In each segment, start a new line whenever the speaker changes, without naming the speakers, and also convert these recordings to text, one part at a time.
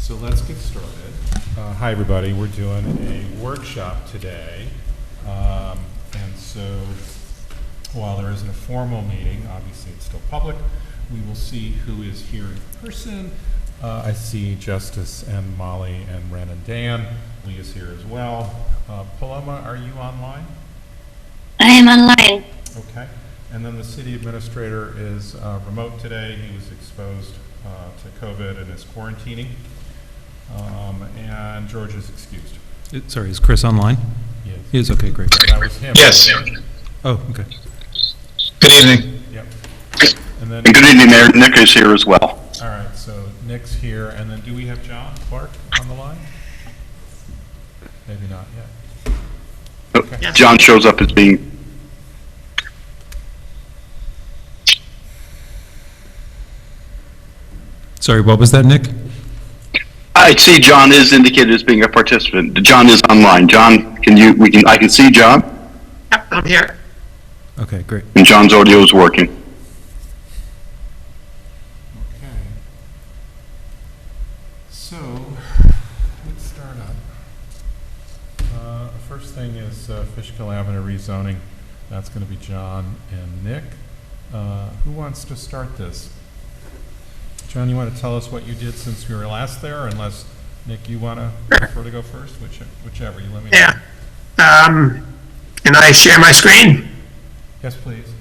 So let's get started. Hi, everybody. We're doing a workshop today. And so while there isn't a formal meeting, obviously it's still public, we will see who is here in person. I see Justice and Molly and Ren and Dan. Lee is here as well. Paloma, are you online?
I am online.
Okay. And then the city administrator is remote today. He was exposed to COVID and is quarantining. And George is excused.
Sorry, is Chris online?
Yes.
He is, okay, great.
That was him.
Yes.
Oh, okay.
Good evening.
Yep. And then,
And good evening, Mayor. Nick is here as well.
all right, so Nick's here, and then do we have John Clark on the line? Maybe not yet. Okay.
John shows up as being,
Sorry, what was that, Nick?
I see John is indicated as being a participant. John is online. John, I can see John,
Yep, I'm here.
Okay, great.
and John's audio is working.
Okay. So, let's start up. First thing is Fishkill Avenue rezoning. That's going to be John and Nick. Who wants to start this? John, you want to tell us what you did since we were last there, unless, Nick, you want to prefer to go first? Whichever, you let me know.
Yeah. Can I share my screen?
Yes, please.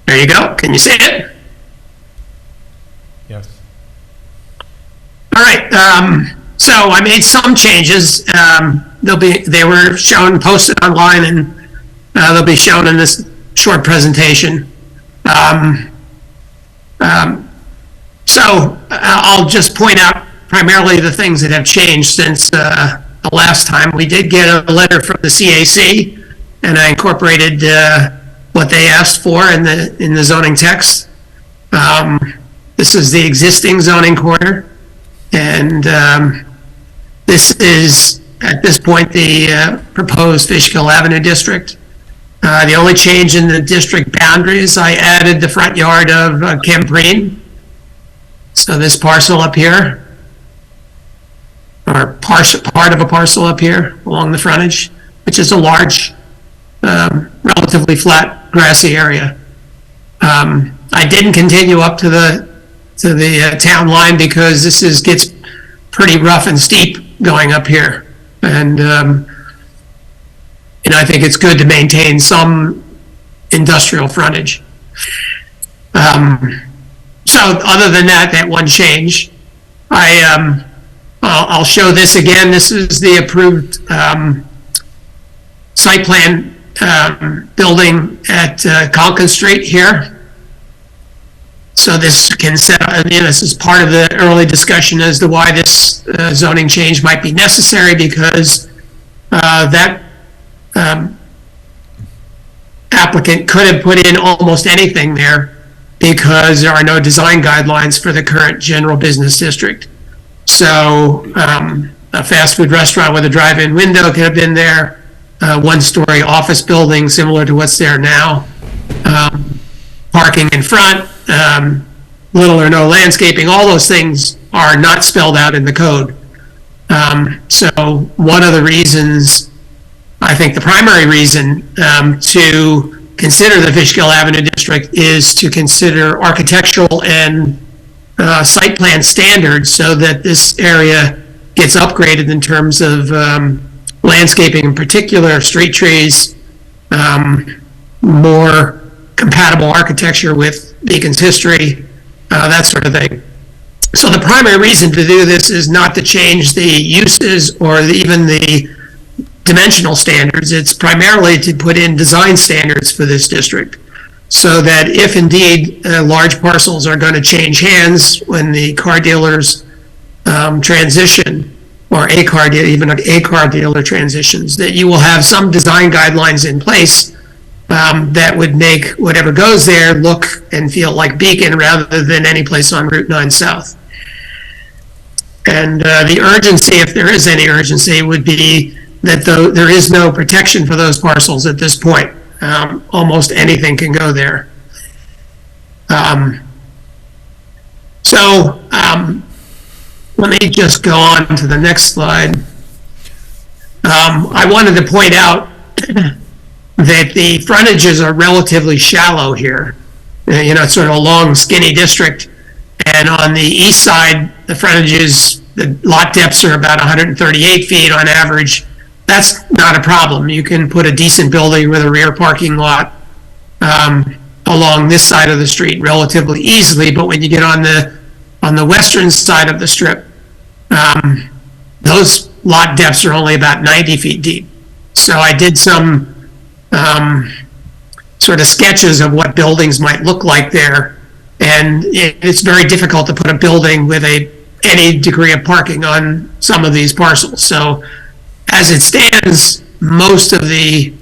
There you go. Can you see it?
Yes.
All right. So I made some changes. They were shown, posted online, and they'll be shown in this short presentation. So I'll just point out primarily the things that have changed since the last time. We did get a letter from the CAC, and I incorporated what they asked for in the zoning text. This is the existing zoning corridor, and this is, at this point, the proposed Fishkill Avenue district. The only change in the district boundaries, I added the front yard of Camprine. So this parcel up here, or part of a parcel up here along the frontage, which is a large, relatively flat grassy area. I didn't continue up to the town line because this gets pretty rough and steep going up here, and I think it's good to maintain some industrial frontage. So other than that one change, I'll show this again. This is the approved site plan building at Conklin Street here. So this this is part of the early discussion as to why this zoning change might be necessary, because that applicant could have put in almost anything there because there are no design guidelines for the current general business district. So a fast food restaurant with a drive-in window could have been there, one-story office building similar to what's there now, parking in front, little or no landscaping. All those things are not spelled out in the code. So one of the reasons, I think the primary reason to consider the Fishkill Avenue district is to consider architectural and site plan standards so that this area gets upgraded in terms of landscaping, in particular street trees, more compatible architecture with Beacon's history, that sort of thing. So the primary reason to do this is not to change the uses or even the dimensional standards. It's primarily to put in design standards for this district, so that if indeed large parcels are going to change hands when the car dealers transition, or even a car dealer transitions, that you will have some design guidelines in place that would make whatever goes there look and feel like Beacon rather than any place on Route 9 South. And the urgency, if there is any urgency, would be that there is no protection for those parcels at this point. Almost anything can go there. Let me just go on to the next slide. I wanted to point out that the frontages are relatively shallow here. It's sort of a long, skinny district. And on the east side, the frontages, the lot depths are about 138 feet on average. That's not a problem. You can put a decent building with a rear parking lot along this side of the street relatively easily. But when you get on the western side of the strip, those lot depths are only about 90 feet deep. So I did some sort of sketches of what buildings might look like there. And it's very difficult to put a building with any degree of parking on some of these parcels. So as it stands, most of the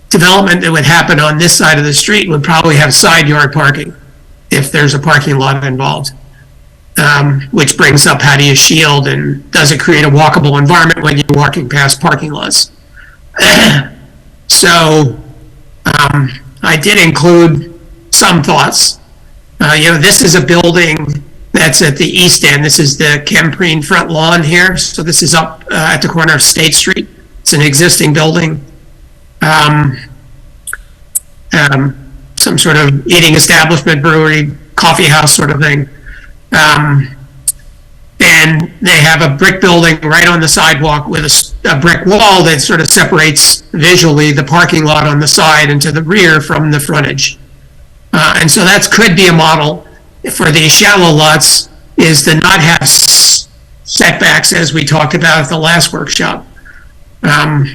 development that would happen on this side of the street would probably have side yard parking if there's a parking lot involved. Which brings up, how do you shield, and does it create a walkable environment when you're walking past parking lots? So I did include some thoughts. This is a building that's at the east end. This is the Camprine front lawn here. So this is up at the corner of State Street. It's an existing building. Some sort of eating establishment, brewery, coffee house sort of thing. And they have a brick building right on the sidewalk with a brick wall that sort of separates visually the parking lot on the side and to the rear from the frontage. And so that could be a model for these shallow lots, is to not have setbacks, as we talked about at the last workshop, but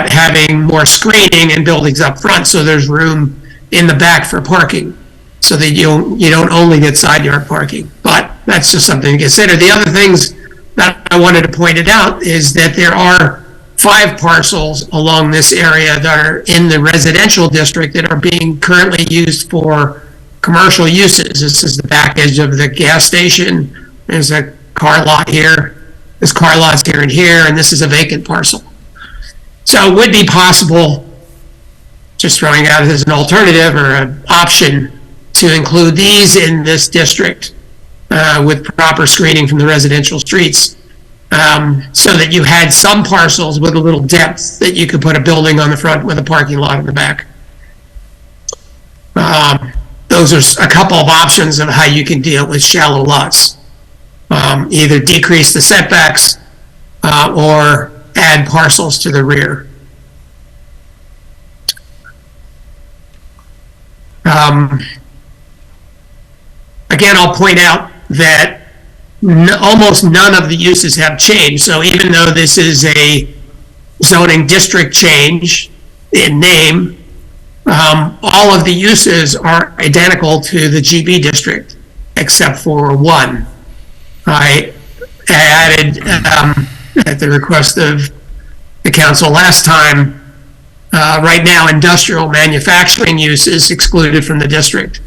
having more screening and buildings up front so there's room in the back for parking, so that you don't only get side yard parking. But that's just something to consider. The other things that I wanted to point it out is that there are 5 parcels along this area that are in the residential district that are being currently used for commercial uses. This is the back edge of the gas station. There's a car lot here. There's car lots here and here, and this is a vacant parcel. So it would be possible, just throwing out as an alternative or an option, to include these in this district with proper screening from the residential streets, so that you had some parcels with a little depth that you could put a building on the front with a parking lot in the back. Those are a couple of options of how you can deal with shallow lots. Either decrease the setbacks or add parcels to the rear. Again, I'll point out that almost none of the uses have changed. So even though this is a zoning district change in name, all of the uses are identical to the GB district, except for one. I added, at the request of the council last time, right now industrial manufacturing use is excluded from the district.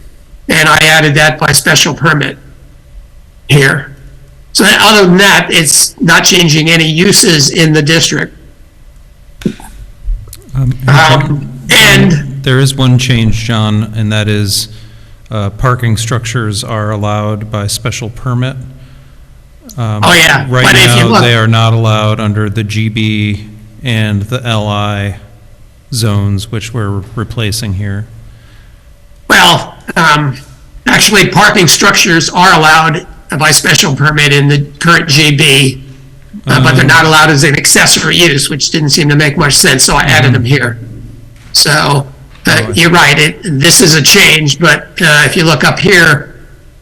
And I added that by special permit here. So other than that, it's not changing any uses in the district. And
there is one change, John, and that is parking structures are allowed by special permit.
Oh yeah.
Right
But if you
now,
look,
they are not allowed under the GB and the LI zones, which we're replacing here.
well, actually parking structures are allowed by special permit in the current GB, but they're not allowed as an accessory use, which didn't seem to make much sense, so I added them here. So you're right, this is a change, but if you look up here,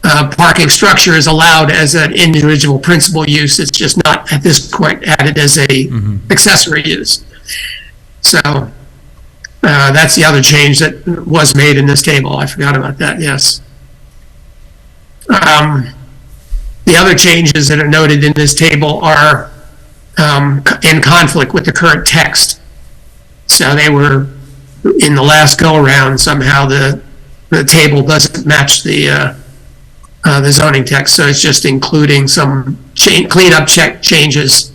parking structure is allowed as an individual principal use. It's just not at this point added as a accessory use. So that's the other change that was made in this table. I forgot about that, yes. The other changes that are noted in this table are in conflict with the current text. So they were, in the last go-around, somehow the table doesn't match the the zoning text, so it's just including some cleanup check changes,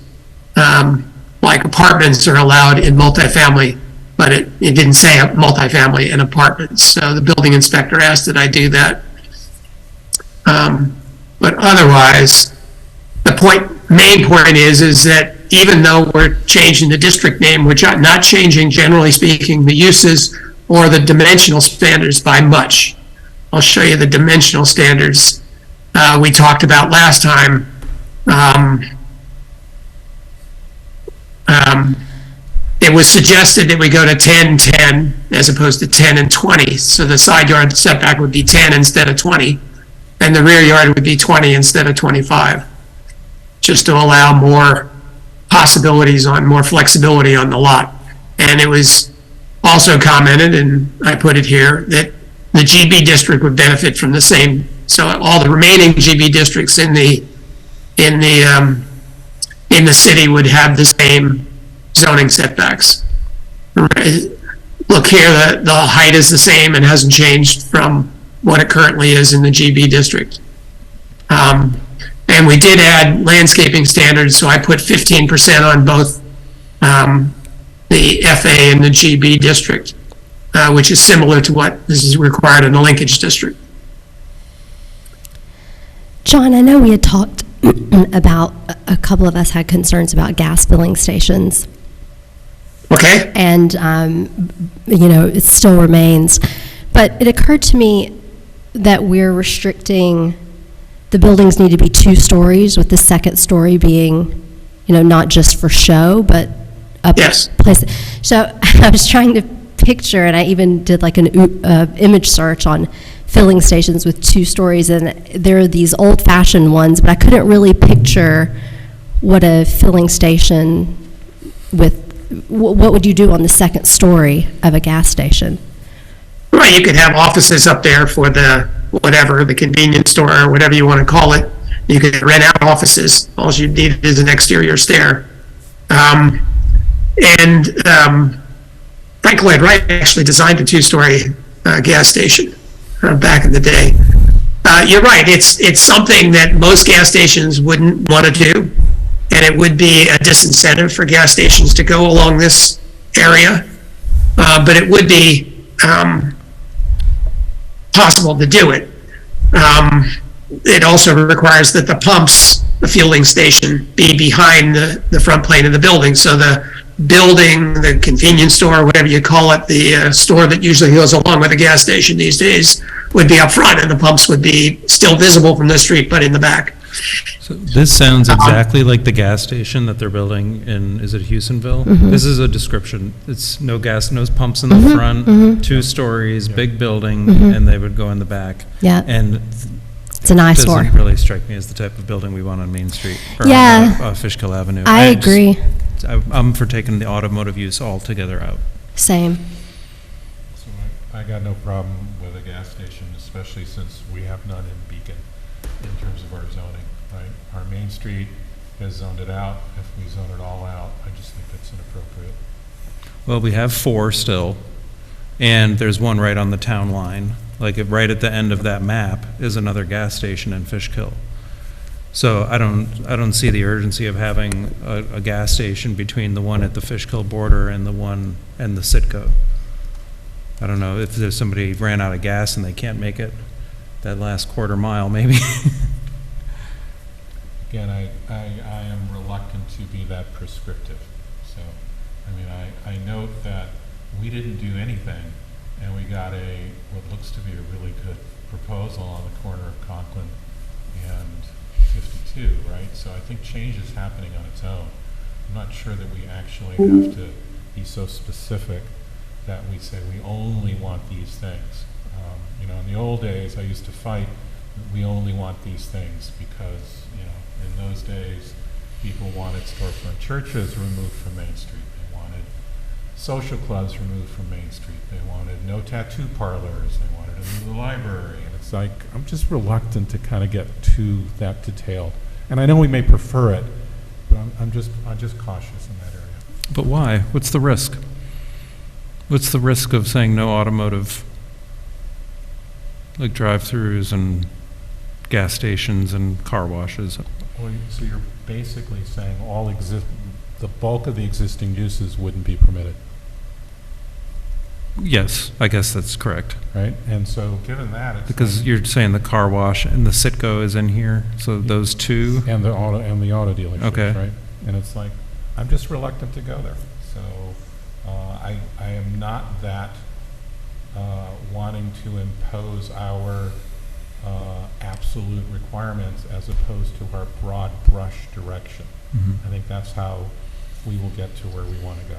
like apartments are allowed in multifamily, but it didn't say multifamily in apartments, so the building inspector asked that I do that. But otherwise, the main point is that even though we're changing the district name, we're not changing, generally speaking, the uses or the dimensional standards by much. I'll show you the dimensional standards we talked about last time. It was suggested that we go to 10, 10, as opposed to 10 and 20. So the side yard setback would be 10 instead of 20, and the rear yard would be 20 instead of 25, just to allow more possibilities more flexibility on the lot. And it was also commented, and I put it here, that the GB district would benefit from the same. So all the remaining GB districts in the city would have the same zoning setbacks. Look here, the height is the same and hasn't changed from what it currently is in the GB district. And we did add landscaping standards, so I put 15% on both the FA and the GB district, which is similar to what this is required in the linkage district.
John, I know we had talked about, a couple of us had concerns about gas filling stations.
Okay?
And, it still remains. But it occurred to me that we're restricting, the buildings need to be 2 stories, with the second story being, not just for show, but a
Yes.
place. So I was trying to picture, and I even did like an image search on filling stations with 2 stories, and there are these old-fashioned ones, but I couldn't really picture what a filling station with, what would you do on the second story of a gas station?
Right, you could have offices up there for the convenience store, or whatever you want to call it. You could rent out offices. All you need is an exterior stair. Frank Lloyd Wright actually designed a 2-story gas station back in the day. You're right, it's something that most gas stations wouldn't want to do, and it would be a disincentive for gas stations to go along this area, but it would be possible to do it. It also requires that the pumps, the fueling station, be behind the front plane of the building, so the building, the convenience store, whatever you call it, the store that usually goes along with a gas station these days, would be up front, and the pumps would be still visible from the street, but in the back.
So this sounds exactly like the gas station that they're building in, is it Houstonville? This is a description. It's no gas, no pumps in the front, 2 stories, big building, and they would go in the back.
Yeah.
And
It's an eyesore.
doesn't really strike me as the type of building we want on Main Street. Or
Yeah.
on Fishkill Avenue.
I agree.
I'm for taking the automotive use altogether out.
Same.
So I got no problem with a gas station, especially since we have none in Beacon in terms of our zoning, right? Our Main Street has zoned it out. If we zone it all out, I just think that's inappropriate.
Well, we have 4 still, and there's one right on the town line. Like, right at the end of that map is another gas station in Fishkill. So I don't see the urgency of having a gas station between the one at the Fishkill border and the one and the Citgo. I don't know if there's somebody ran out of gas and they can't make it that last quarter mile, maybe.
Again, I am reluctant to be that prescriptive. So, I note that we didn't do anything, and we got what looks to be a really good proposal on the corner of Conklin and 52, right? So I think change is happening on its own. I'm not sure that we actually have to be so specific that we say we only want these things. In the old days, I used to fight, we only want these things because, in those days, people wanted storefront churches removed from Main Street. They wanted social clubs removed from Main Street. They wanted no tattoo parlors. They wanted to move the library. And it's like, I'm just reluctant to kind of get too that detailed. And I know we may prefer it, but I'm just cautious in that area.
But why? What's the risk? What's the risk of saying no automotive, like drive-throughs and gas stations and car washes.
Well, so you're basically saying the bulk of the existing uses wouldn't be permitted,
Yes, I guess that's correct.
right? And so given that, it's.
Because you're saying the car wash and the Citgo is in here, so those two,
And the auto dealerships,
Okay.
right? And it's like, I'm just reluctant to go there. So I am not that wanting to impose our absolute requirements as opposed to our broad brush direction.
Mhm.
I think that's how we will get to where we want to go.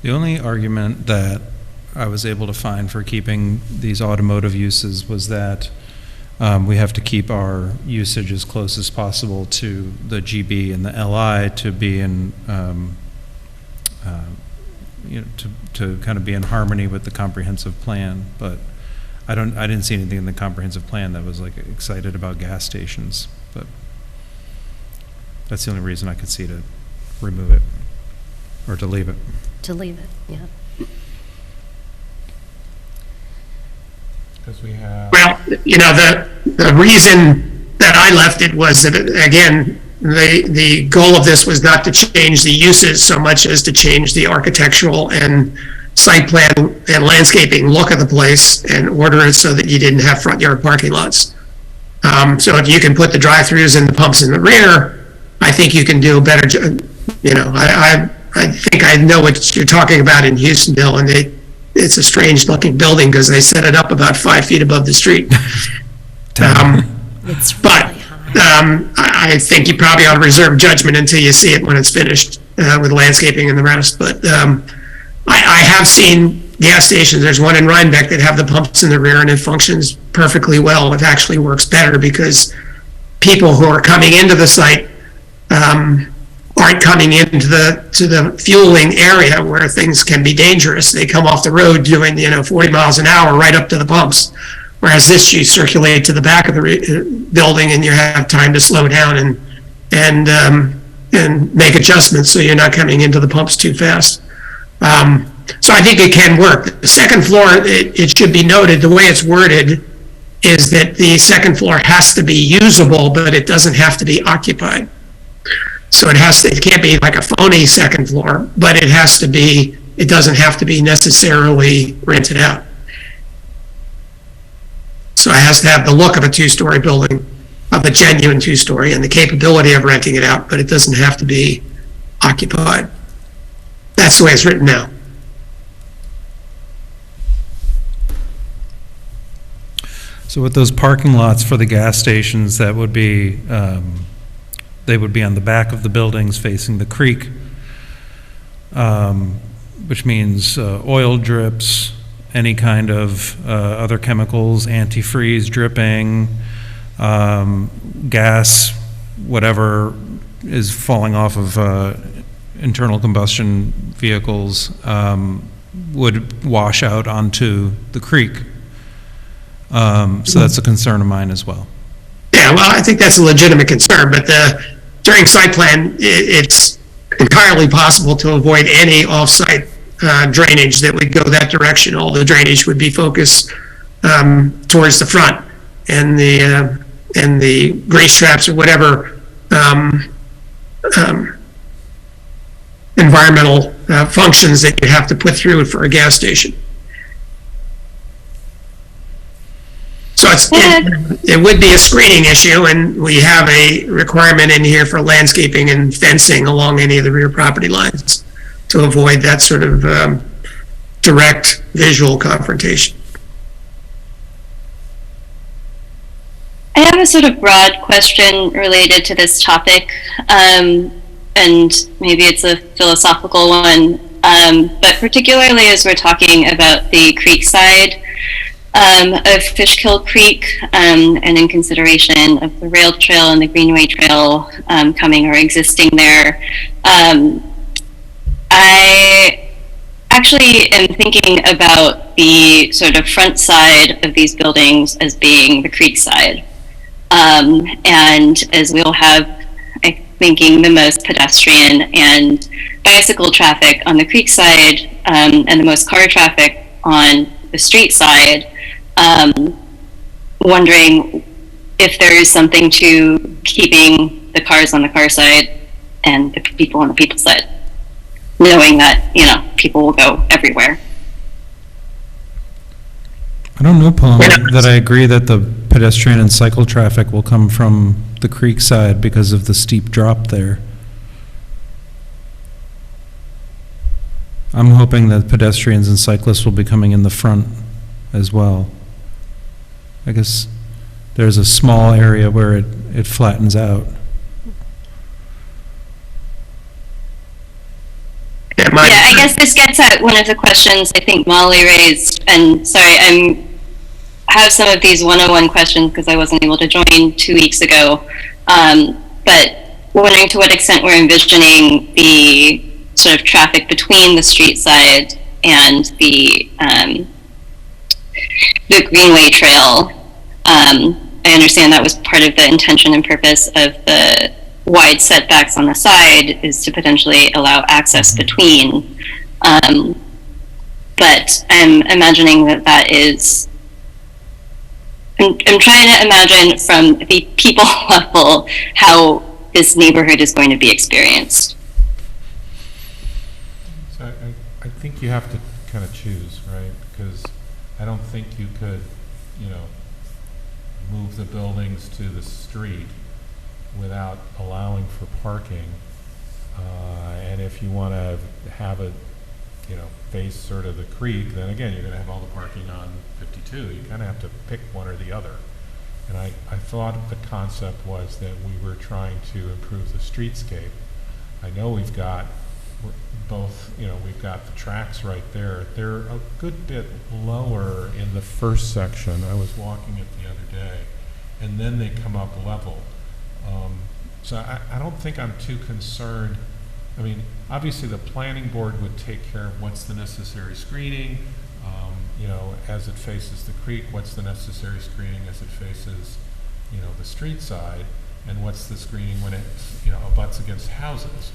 The only argument that I was able to find for keeping these automotive uses was that we have to keep our usage as close as possible to the GB and the LI to be in, to kind of be in harmony with the comprehensive plan. But I didn't see anything in the comprehensive plan that was like excited about gas stations. But that's the only reason I could see to remove it or to leave it.
To leave it, yeah.
Because we have.
Well, the reason that I left it was that, again, the goal of this was not to change the uses so much as to change the architectural and site plan and landscaping look of the place and order it so that you didn't have front yard parking lots. So if you can put the drive-throughs and the pumps in the rear, I think you can do a better job. I think I know what you're talking about in Houstonville, and it's a strange looking building because they set it up about 5 feet above the street.
It's
But
really high.
I think you probably ought to reserve judgment until you see it when it's finished with landscaping and the rest. But I have seen gas stations. There's one in Rhinebeck that have the pumps in the rear, and it functions perfectly well. It actually works better because people who are coming into the site aren't coming into the fueling area where things can be dangerous. They come off the road doing 40 miles an hour right up to the pumps. Whereas this, you circulate to the back of the building and you have time to slow down and make adjustments so you're not coming into the pumps too fast. So I think it can work. The second floor, it should be noted, the way it's worded is that the second floor has to be usable, but it doesn't have to be occupied. So it can't be like a phony second floor, but it doesn't have to be necessarily rented out. So it has to have the look of a two-story building, of a genuine two-story, and the capability of renting it out, but it doesn't have to be occupied. That's the way it's written now.
So with those parking lots for the gas stations, that would be, they would be on the back of the buildings facing the creek, which means oil drips, any kind of other chemicals, antifreeze dripping, gas, whatever is falling off of internal combustion vehicles would wash out onto the creek. So that's a concern of mine as well.
Yeah, well, I think that's a legitimate concern, but during site plan, it's entirely possible to avoid any off-site drainage that would go that direction. All the drainage would be focused towards the front, and the grease traps or whatever environmental functions that you have to put through for a gas station. So it would be a screening issue, and we have a requirement in here for landscaping and fencing along any of the rear property lines to avoid that sort of direct visual confrontation.
I have a sort of broad question related to this topic, and maybe it's a philosophical one, but particularly as we're talking about the creek side of Fishkill Creek, and in consideration of the rail trail and the Greenway Trail coming or existing there. I actually am thinking about the sort of front side of these buildings as being the creek side. And as we'll have, I'm thinking, the most pedestrian and bicycle traffic on the creek side, and the most car traffic on the street side, wondering if there is something to keeping the cars on the car side and the people on the people side, knowing that, you know, people will go everywhere.
I don't know, Paloma, that I agree that the pedestrian and cycle traffic will come from the creek side because of the steep drop there. I'm hoping that pedestrians and cyclists will be coming in the front as well. I guess there's a small area where it flattens out.
Yeah,
Yeah, I guess this gets at one of the questions I think Molly raised, and sorry, have some of these 101 questions because I wasn't able to join 2 weeks ago, but wondering to what extent we're envisioning the sort of traffic between the street side and the Greenway Trail. I understand that was part of the intention and purpose of the wide setbacks on the side, is to potentially allow access between. But I'm imagining that is, I'm trying to imagine from the people level how this neighborhood is going to be experienced.
So I think you have to kind of choose, right? Because I don't think you could, you know, move the buildings to the street without allowing for parking. And if you want to have it, you know, face sort of the creek, then again, you're going to have all the parking on 52. You kind of have to pick one or the other. And I thought the concept was that we were trying to improve the streetscape. I know we've got both, you know, we've got the tracks right there. They're a good bit lower in the first section. I was walking it the other day, and then they come up level. So I don't think I'm too concerned. I mean, obviously the planning board would take care of what's the necessary screening, you know, as it faces the creek, what's the necessary screening as it faces, you know, the street side, and what's the screening when it, you know, abuts against houses.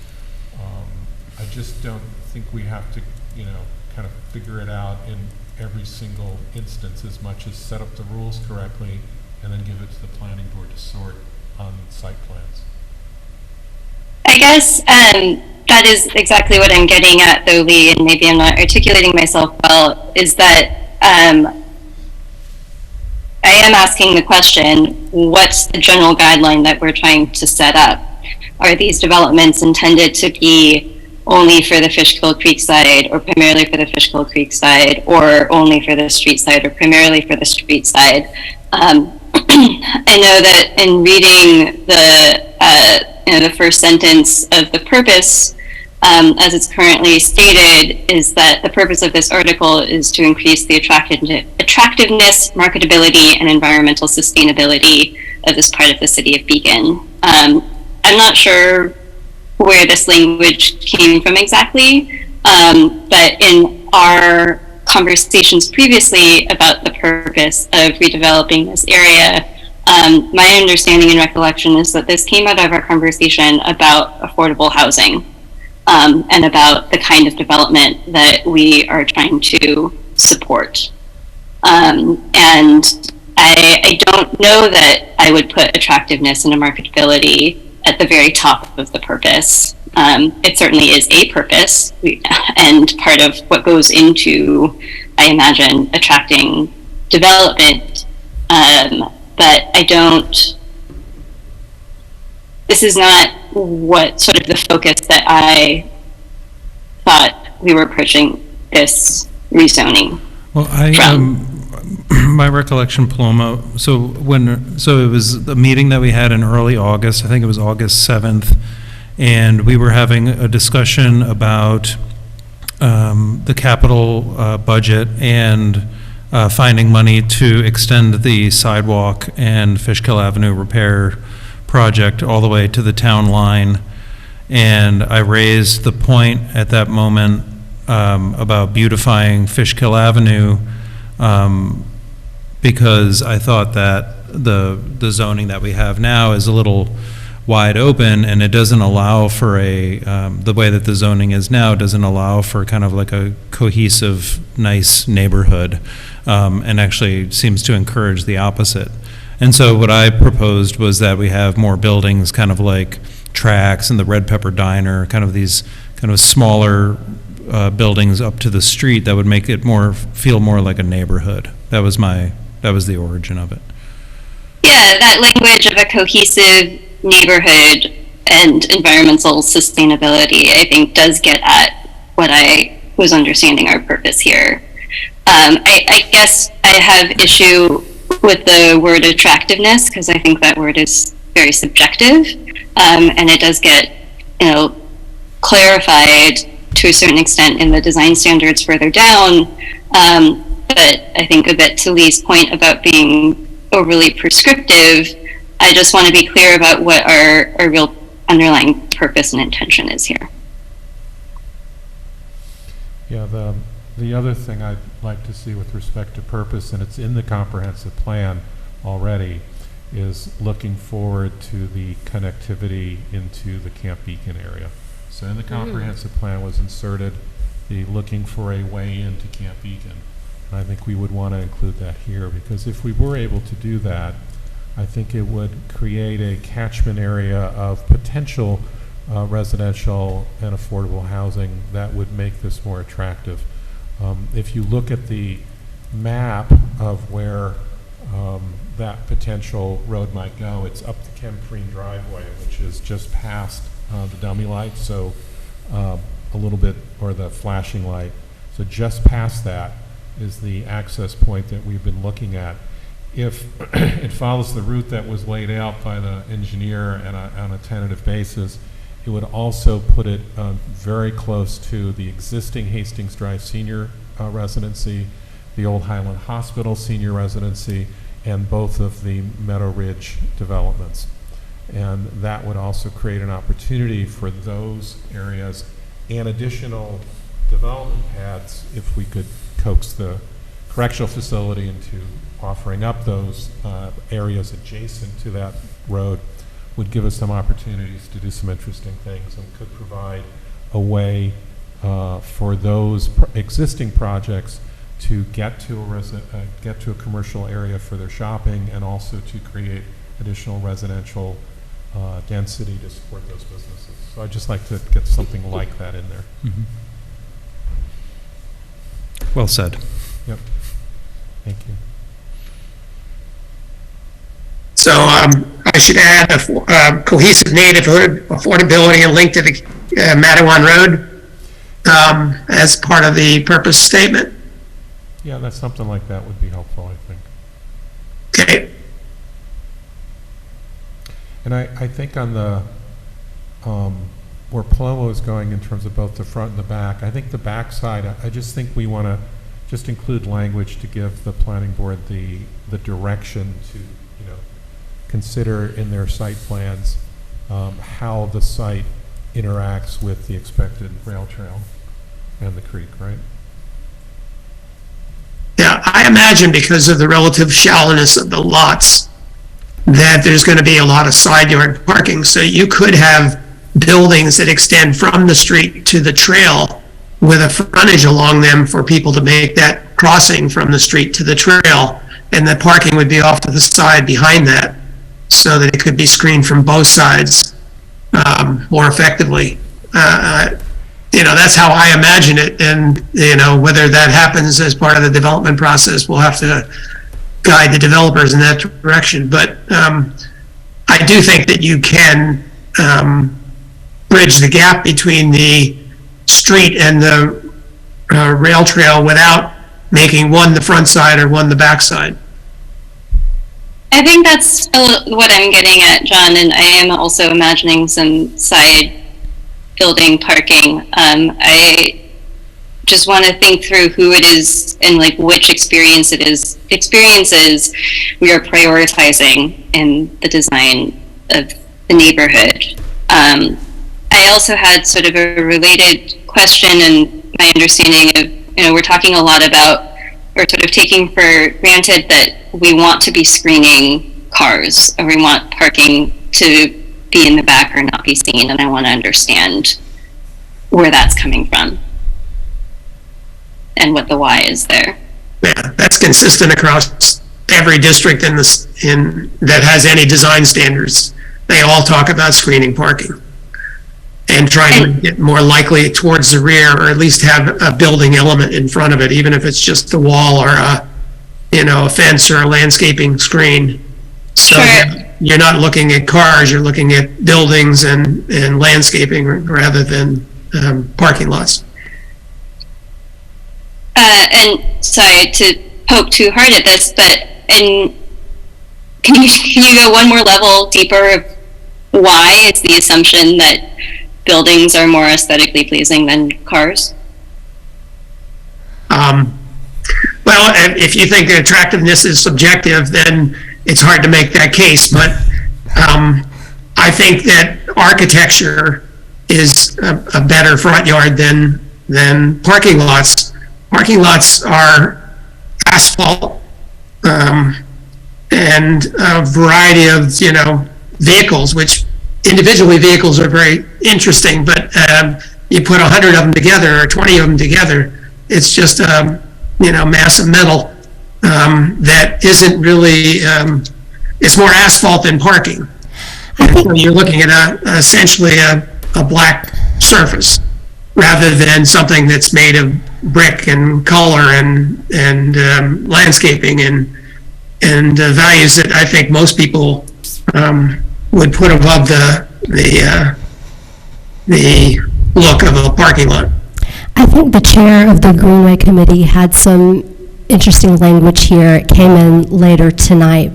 I just don't think we have to, you know, kind of figure it out in every single instance as much as set up the rules correctly and then give it to the planning board to sort on site plans.
I guess that is exactly what I'm getting at, though, Lee, and maybe I'm not articulating myself well, is that I am asking the question, what's the general guideline that we're trying to set up? Are these developments intended to be only for the Fishkill Creek side, or primarily for the Fishkill Creek side, or only for the street side, or primarily for the street side? I know that in reading the first sentence of the purpose, as it's currently stated, is that the purpose of this article is to increase the attractiveness, marketability, and environmental sustainability of this part of the city of Beacon. I'm not sure where this language came from exactly, but in our conversations previously about the purpose of redeveloping this area, my understanding and recollection is that this came out of our conversation about affordable housing, and about the kind of development that we are trying to support. And I don't know that I would put attractiveness and marketability at the very top of the purpose. It certainly is a purpose, and part of what goes into, I imagine, attracting development. But I don't, this is not what sort of the focus that I thought we were approaching this rezoning.
Well, my recollection, Paloma, so it was the meeting that we had in early August, I think it was August 7th, and we were having a discussion about the capital budget and finding money to extend the sidewalk and Fishkill Avenue repair project all the way to the town line. And I raised the point at that moment about beautifying Fishkill Avenue, because I thought that the zoning that we have now is a little wide open, and it doesn't allow for the way that the zoning is now, doesn't allow for kind of like a cohesive, nice neighborhood, and actually seems to encourage the opposite. And so what I proposed was that we have more buildings, kind of like Tracks and the Red Pepper Diner, kind of these kind of smaller buildings up to the street that would make it feel more like a neighborhood. That was the origin of it.
Yeah, that language of a cohesive neighborhood and environmental sustainability, I think, does get at what I was understanding our purpose here. I guess I have issue with the word attractiveness, because I think that word is very subjective, and it does get, clarified to a certain extent in the design standards further down. But I think a bit to Lee's point about being overly prescriptive, I just want to be clear about what our real underlying purpose and intention is here.
Yeah, the other thing I'd like to see with respect to purpose, and it's in the comprehensive plan already, is looking forward to the connectivity into the Camp Beacon area. So in the comprehensive plan was inserted the looking for a way into Camp Beacon. And I think we would want to include that here, because if we were able to do that, I think it would create a catchment area of potential residential and affordable housing that would make this more attractive. If you look at the map of where that potential road might go, it's up the Kempreen driveway, which is just past the dummy light, so a little bit, or the flashing light. So just past that is the access point that we've been looking at. If it follows the route that was laid out by the engineer and on a tentative basis, it would also put it very close to the existing Hastings Drive Senior Residency, the old Highland Hospital Senior Residency, and both of the Meadow Ridge developments. And that would also create an opportunity for those areas and additional development paths if we could coax the correctional facility into offering up those areas adjacent to that road. Would give us some opportunities to do some interesting things, and could provide a way for those existing projects to get to a commercial area for their shopping, and also to create additional residential density to support those businesses. So I'd just like to get something like that in there.
Mm-hmm. Well said.
Yep. Thank you.
So I should add a cohesive neighborhood, affordability, and link to the Mattawan Road as part of the purpose statement.
Yeah, that's something like that would be helpful, I think.
Okay.
And I think on the where Paloma is going in terms of both the front and the back, I think the back side, I just think we want to just include language to give the planning board the direction to consider in their site plans how the site interacts with the expected rail trail and the creek, right?
Yeah, I imagine because of the relative shallowness of the lots that there's going to be a lot of side yard parking. So you could have buildings that extend from the street to the trail with a frontage along them for people to make that crossing from the street to the trail, and the parking would be off to the side behind that, so that it could be screened from both sides more effectively. That's how I imagine it, and whether that happens as part of the development process, we'll have to guide the developers in that direction. But I do think that you can bridge the gap between the street and the rail trail without making one the front side or one the back side.
I think that's what I'm getting at, John, and I am also imagining some side building parking. I just want to think through who it is and which experiences we are prioritizing in the design of the neighborhood. I also had sort of a related question, and my understanding of, we're talking a lot about, or sort of taking for granted that we want to be screening cars, or we want parking to be in the back or not be seen, and I want to understand where that's coming from and what the why is there.
Yeah, that's consistent across every district that has any design standards. They all talk about screening parking and trying to get more likely towards the rear, or at least have a building element in front of it, even if it's just the wall or a fence or a landscaping screen. So
Sure.
you're not looking at cars, you're looking at buildings and landscaping rather than parking lots.
And sorry to poke too hard at this, but can you go one more level deeper of why it's the assumption that buildings are more aesthetically pleasing than cars?
Well, if you think that attractiveness is subjective, then it's hard to make that case. But I think that architecture is a better front yard than parking lots. Parking lots are asphalt and a variety of vehicles, which individually vehicles are very interesting, but you put 100 of them together or 20 of them together, it's just mass of metal that isn't really, it's more asphalt than parking. So you're looking at essentially a black surface rather than something that's made of brick and color and landscaping and values that I think most people would put above the look of a parking lot.
I think the chair of the Greenway Committee had some interesting language here. It came in later tonight.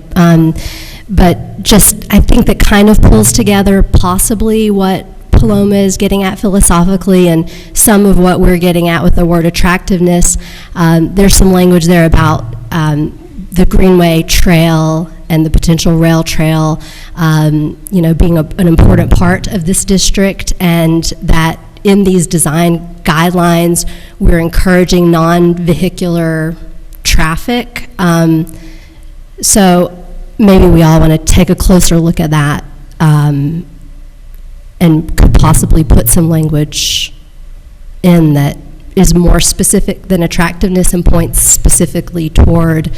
But just, I think that kind of pulls together possibly what Paloma is getting at philosophically and some of what we're getting at with the word attractiveness. There's some language there about the Greenway Trail and the potential rail trail, being an important part of this district, and that in these design guidelines, we're encouraging non-vehicular traffic. So maybe we all want to take a closer look at that and could possibly put some language in that is more specific than attractiveness and points specifically toward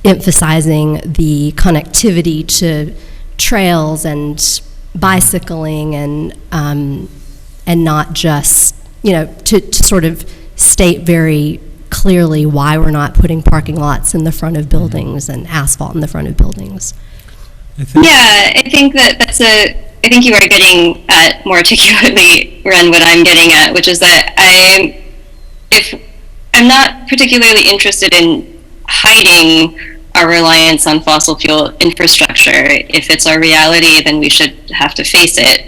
emphasizing the connectivity to trails and bicycling and not just, to sort of state very clearly why we're not putting parking lots in the front of buildings and asphalt in the front of buildings.
Yeah, I think I think you are getting at more articulately, Ren, what I'm getting at, which is that I'm not particularly interested in hiding our reliance on fossil fuel infrastructure. If it's our reality, then we should have to face it.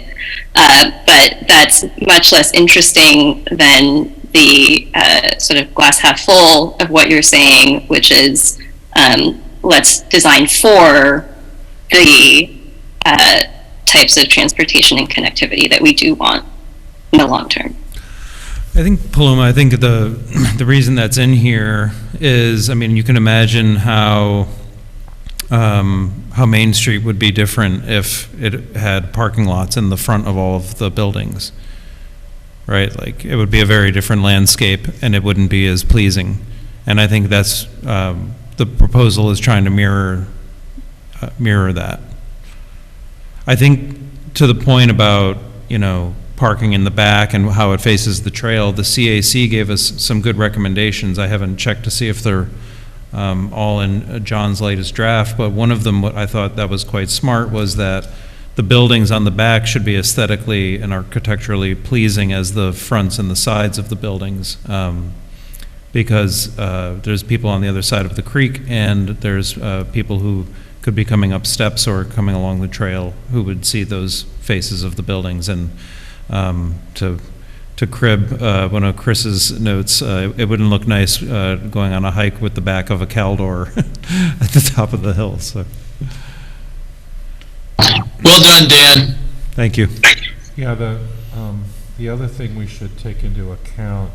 But that's much less interesting than the sort of glass half full of what you're saying, which is let's design for the types of transportation and connectivity that we do want in the long term.
I think, Paloma, the reason that's in here is, you can imagine how Main Street would be different if it had parking lots in the front of all of the buildings, right? Like, it would be a very different landscape, and it wouldn't be as pleasing. And I think that's, the proposal is trying to mirror that. I think to the point about, parking in the back and how it faces the trail, the CAC gave us some good recommendations. I haven't checked to see if they're all in John's latest draft, but one of them, what I thought that was quite smart, was that the buildings on the back should be aesthetically and architecturally pleasing as the fronts and the sides of the buildings, because there's people on the other side of the creek, and there's people who could be coming up steps or coming along the trail who would see those faces of the buildings. And to crib one of Chris's notes, it wouldn't look nice going on a hike with the back of a Caldor at the top of the hill. So,
well done, Dan.
thank you.
Yeah, the other thing we should take into account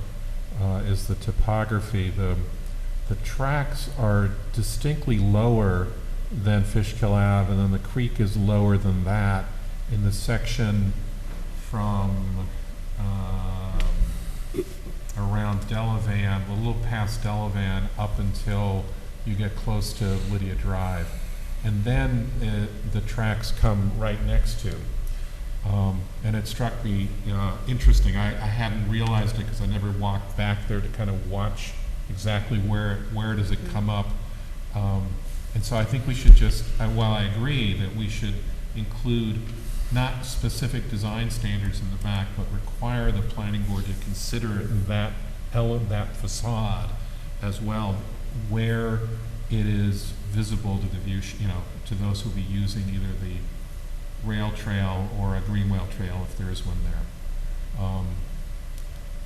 is the topography. The tracks are distinctly lower than Fishkill Ave, and then the creek is lower than that. in the section from around Delavan, a little past Delavan, up until you get close to Lydia Drive. And then the tracks come right next to. And it struck me interesting. I hadn't realized it because I never walked back there to kind of watch exactly where does it come up. And so I think we should just, while I agree that we should include not specific design standards in the back, but require the planning board to consider that facade as well, where it is visible to the view, to those who will be using either the rail trail or a greenway trail if there is one there.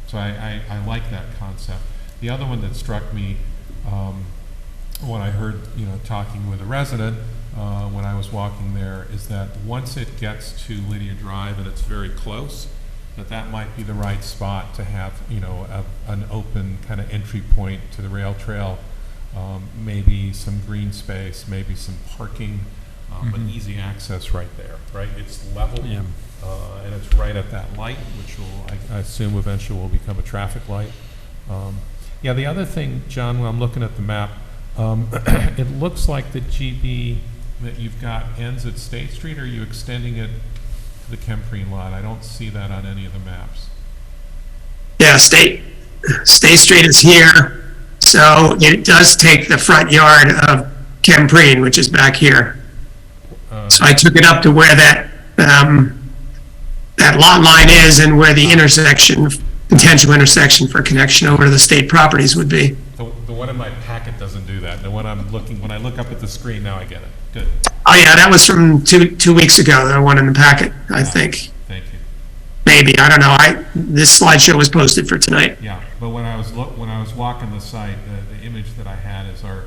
So I like that concept. The other one that struck me, when I heard, talking with a resident when I was walking there, is that once it gets to Lydia Drive and it's very close, that might be the right spot to have, an open kind of entry point to the rail trail, maybe some green space, maybe some parking, but easy access right there, right? It's level,
Yeah.
and it's right at that light, which will, I assume eventually will become a traffic light. Yeah, the other thing, John, when I'm looking at the map, it looks like the GB that you've got ends at State Street, or are you extending it to the Kemprine lot? I don't see that on any of the maps.
Yeah, State Street is here, so it does take the front yard of Kemprine, which is back here. So I took it up to where that lot line is and where the potential intersection for connection over to the state properties would be.
The one in my packet doesn't do that. The one when I look up at the screen, now I get it. Good.
Oh yeah, that was from two weeks ago, the one in the packet, I think.
Thank you.
Maybe, I don't know. This slideshow was posted for tonight.
Yeah, but when I was walking the site, the image that I had is our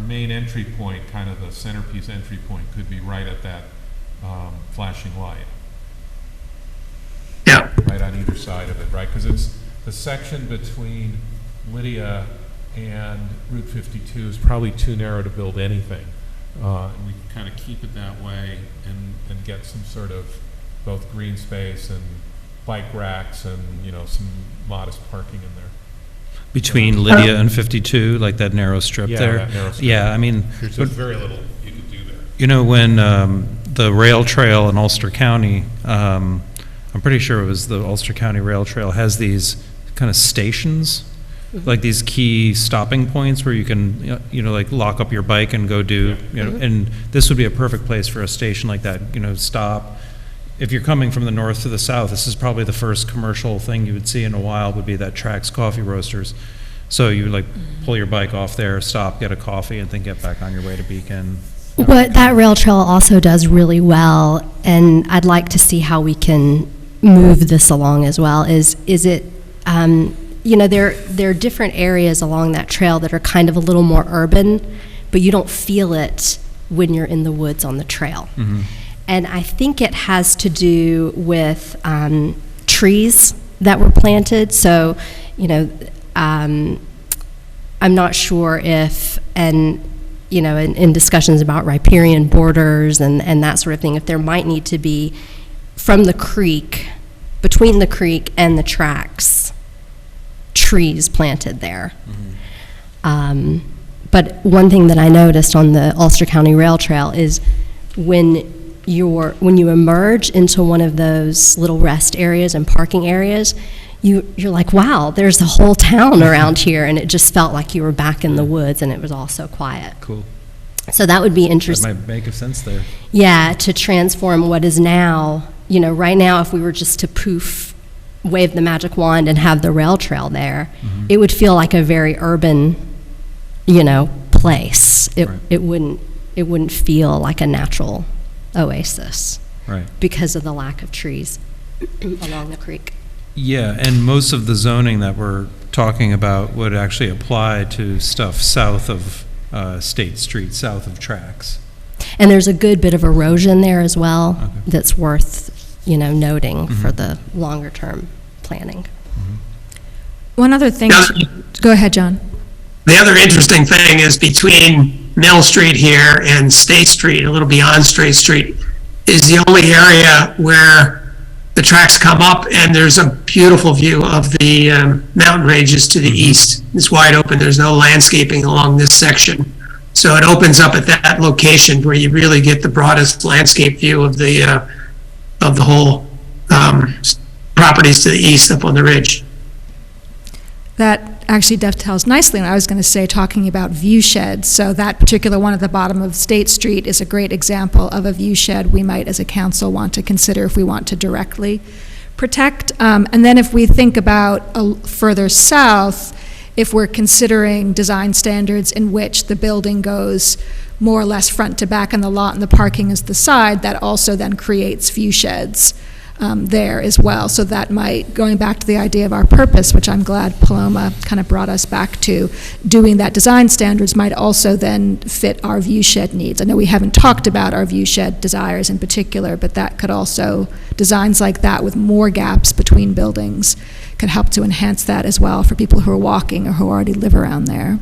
main entry point, kind of the centerpiece entry point, could be right at that flashing light,
Yeah,
right on either side of it, right? Because it's the section between Lydia and Route 52 is probably too narrow to build anything. And we can kind of keep it that way and get some sort of both green space and bike racks and, some modest parking in there.
Between Lydia and 52, like that narrow strip
Yeah,
there?
that narrow strip.
Yeah, I mean,
There's just very little you could do there.
when the rail trail in Ulster County, I'm pretty sure it was the Ulster County Rail Trail, has these kind of stations, like these key stopping points where you can, like lock up your bike and go do, and this would be a perfect place for a station like that, stop. If you're coming from the north to the south, this is probably the first commercial thing you would see in a while, would be that Trax Coffee Roasters. So you would pull your bike off there, stop, get a coffee, and then get back on your way to Beacon.
What that rail trail also does really well, and I'd like to see how we can move this along as well, is it, there are different areas along that trail that are kind of a little more urban, but you don't feel it when you're in the woods on the trail.
Mm-hmm.
And I think it has to do with trees that were planted. So, I'm not sure if, in discussions about riparian borders and that sort of thing, if there might need to be from the creek, between the creek and the tracks, trees planted there.
Mm-hmm.
But one thing that I noticed on the Ulster County Rail Trail is when you emerge into one of those little rest areas and parking areas, you're like, wow, there's a whole town around here, and it just felt like you were back in the woods, and it was all so quiet.
Cool.
So that would be
That
interesting.
might make sense there.
Yeah, to transform what is now, right now, if we were just to wave the magic wand and have the rail trail there, it would feel like a very urban, place.
Right.
It wouldn't feel like a natural oasis
Right.
because of the lack of trees along the creek.
Yeah, and most of the zoning that we're talking about would actually apply to stuff south of State Street, south of tracks.
And there's a good bit of erosion there as well
Okay.
that's worth, noting for the longer term planning.
One other thing,
Now,
go ahead, John.
the other interesting thing is between Mill Street here and State Street, a little beyond State Street, is the only area where the tracks come up, and there's a beautiful view of the mountain ranges to the east. It's wide open. There's no landscaping along this section. So it opens up at that location where you really get the broadest landscape view of the whole properties to the east up on the ridge.
That actually dovetails nicely, and I was going to say, talking about view sheds. So that particular one at the bottom of State Street is a great example of a view shed we might, as a council, want to consider if we want to directly protect. And then if we think about further south, if we're considering design standards in which the building goes more or less front to back in the lot and the parking is the side, that also then creates view sheds there as well. So that might, going back to the idea of our purpose, which I'm glad Paloma kind of brought us back to, doing that design standards might also then fit our view shed needs. I know we haven't talked about our view shed desires in particular, but that could also, designs like that with more gaps between buildings could help to enhance that as well for people who are walking or who already live around there.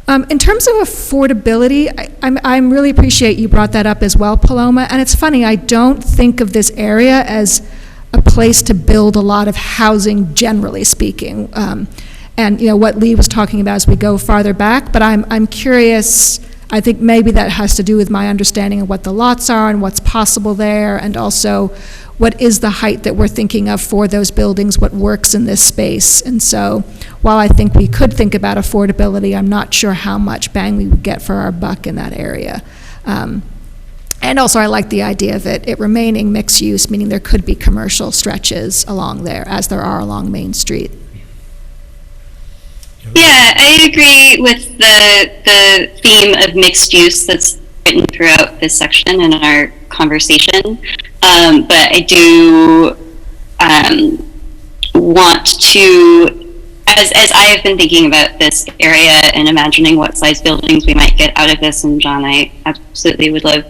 In terms of affordability, I really appreciate you brought that up as well, Paloma. And it's funny, I don't think of this area as a place to build a lot of housing, generally speaking. And you know what Lee was talking about as we go farther back. But I'm curious. I think maybe that has to do with my understanding of what the lots are and what's possible there, and also what is the height that we're thinking of for those buildings, what works in this space. And so while I think we could think about affordability, I'm not sure how much bang we would get for our buck in that area. And also I like the idea of it remaining mixed use, meaning there could be commercial stretches along there, as there are along Main Street.
Yeah, I agree with the theme of mixed use that's written throughout this section in our conversation. But I do want to, as I have been thinking about this area and imagining what size buildings we might get out of this, and John, I absolutely would love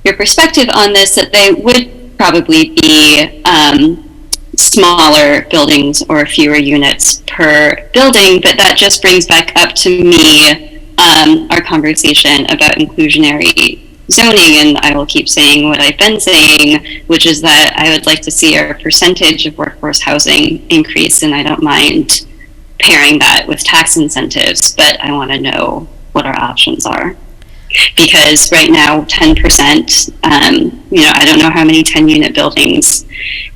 your perspective on this, that they would probably be smaller buildings or fewer units per building, but that just brings back up to me our conversation about inclusionary zoning, and I will keep saying what I've been saying, which is that I would like to see our percentage of workforce housing increase, and I don't mind pairing that with tax incentives, but I want to know what our options are. Because right now, 10%, I don't know how many 10-unit buildings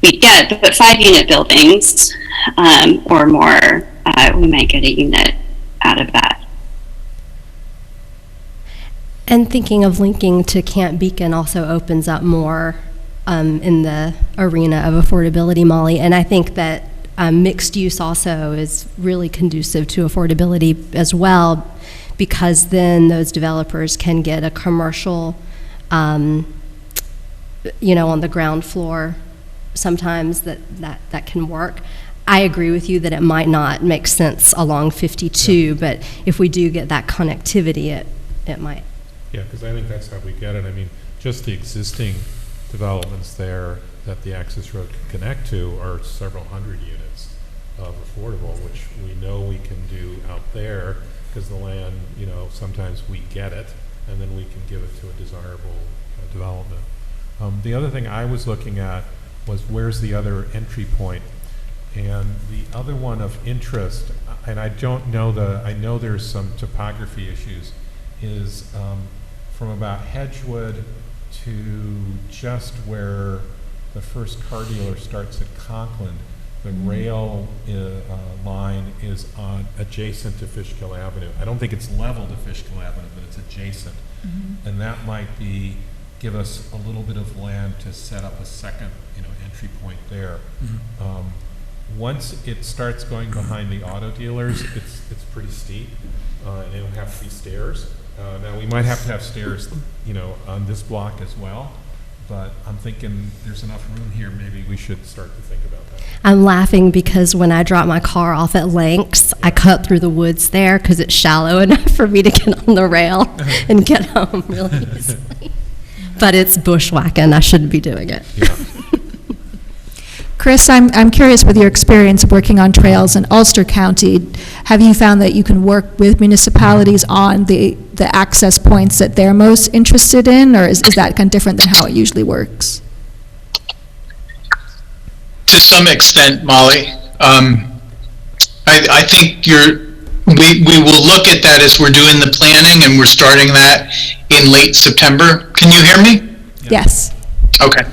we get, but 5-unit buildings or more, we might get a unit out of that.
And thinking of linking to Camp Beacon also opens up more in the arena of affordability, Molly. And I think that mixed use also is really conducive to affordability as well, because then those developers can get a commercial, on the ground floor. Sometimes that can work. I agree with you that it might not make sense along 52, but if we do get that connectivity, it might.
Yeah, because I think that's how we get it. I mean, just the existing developments there that the access road can connect to are several hundred units of affordable, which we know we can do out there, because the land, sometimes we get it, and then we can give it to a desirable development. The other thing I was looking at was where's the other entry point? And the other one of interest, and I don't know I know there's some topography issues, is from about Hedgewood to just where the first car dealer starts at Conklin. The rail line is adjacent to Fishkill Avenue. I don't think it's level to Fishkill Avenue, but it's adjacent. Mm-hmm. And that might give us a little bit of land to set up a second, entry point there. Mm-hmm. Once it starts going behind the auto dealers, it's pretty steep, and it'll have to be stairs. Now we might have to have stairs, on this block as well. But I'm thinking there's enough room here, maybe we should start to think about that.
I'm laughing because when I drop my car off at Lanks, I cut through the woods there because it's shallow enough for me to get on the rail and get home really easily. But it's bushwhacking. I shouldn't be doing it.
Yeah.
Chris, I'm curious, with your experience working on trails in Ulster County, have you found that you can work with municipalities on the the access points that they're most interested in, or is that kind of different than how it usually works?
To some extent, Molly. I think we will look at that as we're doing the planning, and we're starting that in late September. Can you hear me?
Yes.
Okay.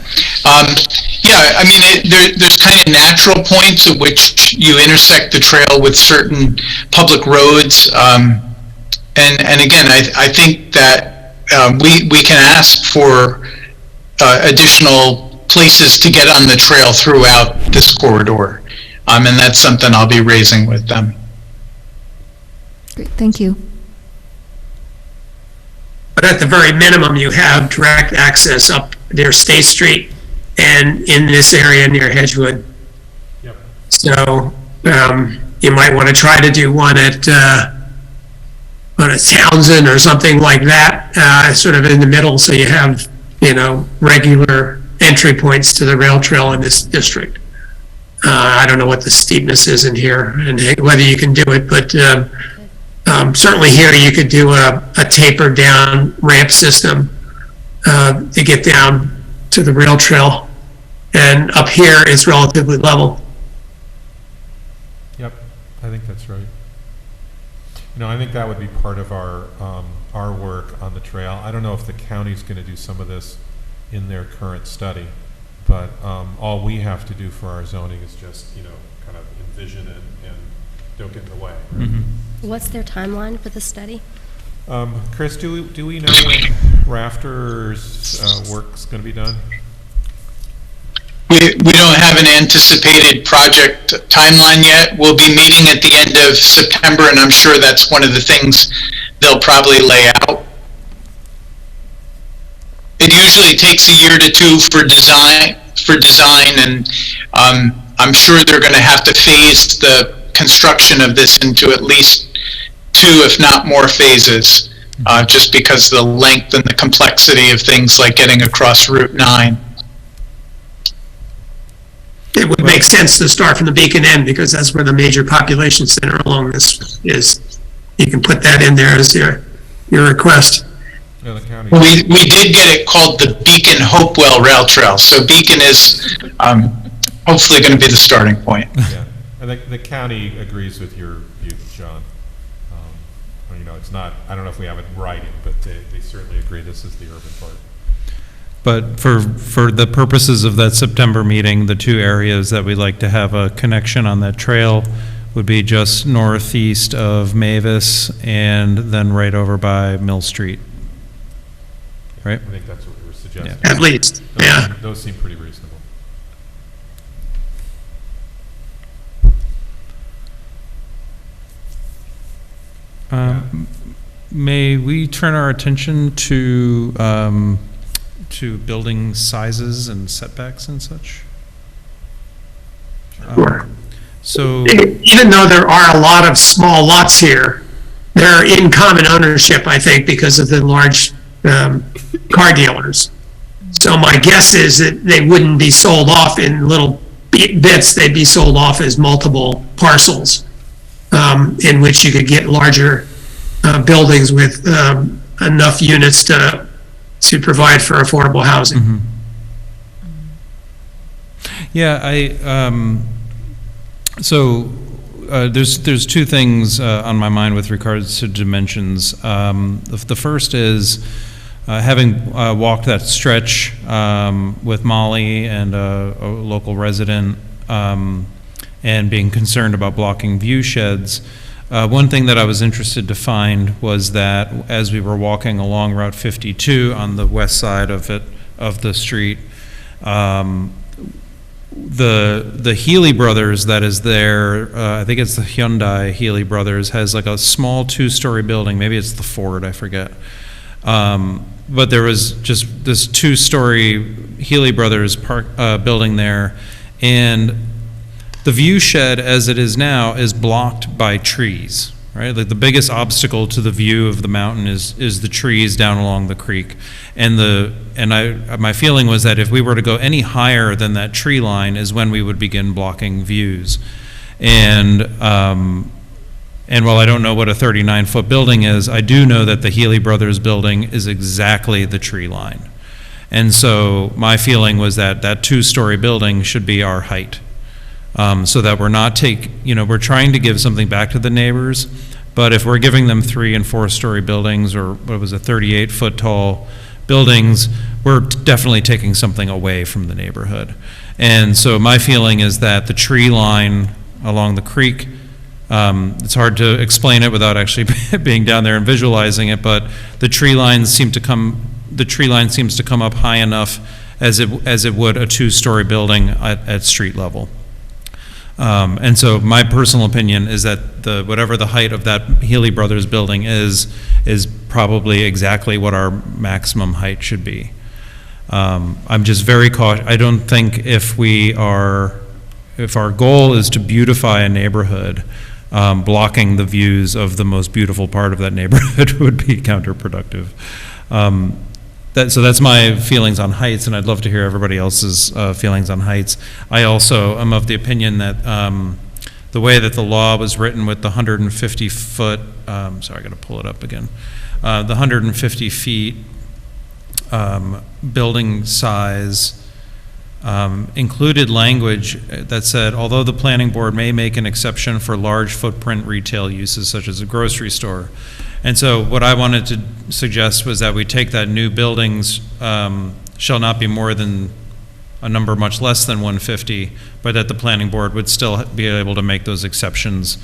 Yeah, I mean, there's kind of natural points at which you intersect the trail with certain public roads. And again, I think that we can ask for additional places to get on the trail throughout this corridor. And that's something I'll be raising with them.
Great, thank you.
But at the very minimum, you have direct access up near State Street and in this area near Hedgewood.
Yep.
So you might want to try to do one at Townsend or something like that, sort of in the middle, so you have, regular entry points to the rail trail in this district. I don't know what the steepness is in here and whether you can do it, but certainly here you could do a tapered down ramp system to get down to the rail trail. And up here it's relatively level.
Yep, I think that's right. I think that would be part of our work on the trail. I don't know if the county's going to do some of this in their current study, but all we have to do for our zoning is just, kind of envision it and don't get in the way. Right?
Mm-hmm.
What's their timeline for the study?
Chris, do we know when Rafters work's going to be done?
We don't have an anticipated project timeline yet. We'll be meeting at the end of September, and I'm sure that's one of the things they'll probably lay out. It usually takes a year to two for design, and I'm sure they're going to have to phase the construction of this into at least 2, if not more phases, just because of the length and the complexity of things like getting across Route 9.
It would make sense to start from the Beacon End because that's where the major population center along this is. You can put that in there as your request.
Yeah, the county.
We did get it called the Beacon Hopewell Rail Trail, so Beacon is hopefully going to be the starting point.
Yeah, and the county agrees with your view, John. It's not, I don't know if we have it in writing, but they certainly agree this is the urban part.
But for the purposes of that September meeting, the two areas that we'd like to have a connection on that trail would be just northeast of Mavis and then right over by Mill Street. Right?
I think that's what we were suggesting.
At least, yeah.
Those seem pretty reasonable.
May we turn our attention to building sizes and setbacks and such?
Sure.
So,
Even though there are a lot of small lots here, they're in common ownership, I think, because of the large car dealers. So my guess is that they wouldn't be sold off in little bits, they'd be sold off as multiple parcels, in which you could get larger buildings with enough units to provide for affordable housing.
mm-hmm. Yeah, there's two things on my mind with regards to dimensions. The first is having walked that stretch with Molly and a local resident and being concerned about blocking view sheds. One thing that I was interested to find was that as we were walking along Route 52 on the west side of the street, the Healy Brothers that is there, I think it's the Hyundai Healy Brothers, has like a small 2-story building. Maybe it's the Ford, I forget. But there was just this 2-story Healy Brothers building there, and the view shed as it is now is blocked by trees, right? Like the biggest obstacle to the view of the mountain is the trees down along the creek. And my feeling was that if we were to go any higher than that tree line is when we would begin blocking views. And And while I don't know what a 39-foot building is, I do know that the Healy Brothers building is exactly the tree line. And so my feeling was that that 2-story building should be our height. So that we're not we're trying to give something back to the neighbors, but if we're giving them 3- and 4-story buildings, or what was it, 38-foot tall buildings, we're definitely taking something away from the neighborhood. And so my feeling is that the tree line along the creek, it's hard to explain it without actually being down there and visualizing it, but the tree line seems to come up high enough as it would a 2-story building at street level. And so my personal opinion is that whatever the height of that Healy Brothers building is probably exactly what our maximum height should be. I'm just very cautious. I don't think if our goal is to beautify a neighborhood, blocking the views of the most beautiful part of that neighborhood would be counterproductive. So that's my feelings on heights, and I'd love to hear everybody else's feelings on heights. I also am of the opinion that the way that the law was written with the 150-foot, sorry, I got to pull it up again, the 150 feet building size included language that said, although the planning board may make an exception for large footprint retail uses such as a grocery store. And so what I wanted to suggest was that we take that new buildings shall not be more than a number much less than 150, but that the planning board would still be able to make those exceptions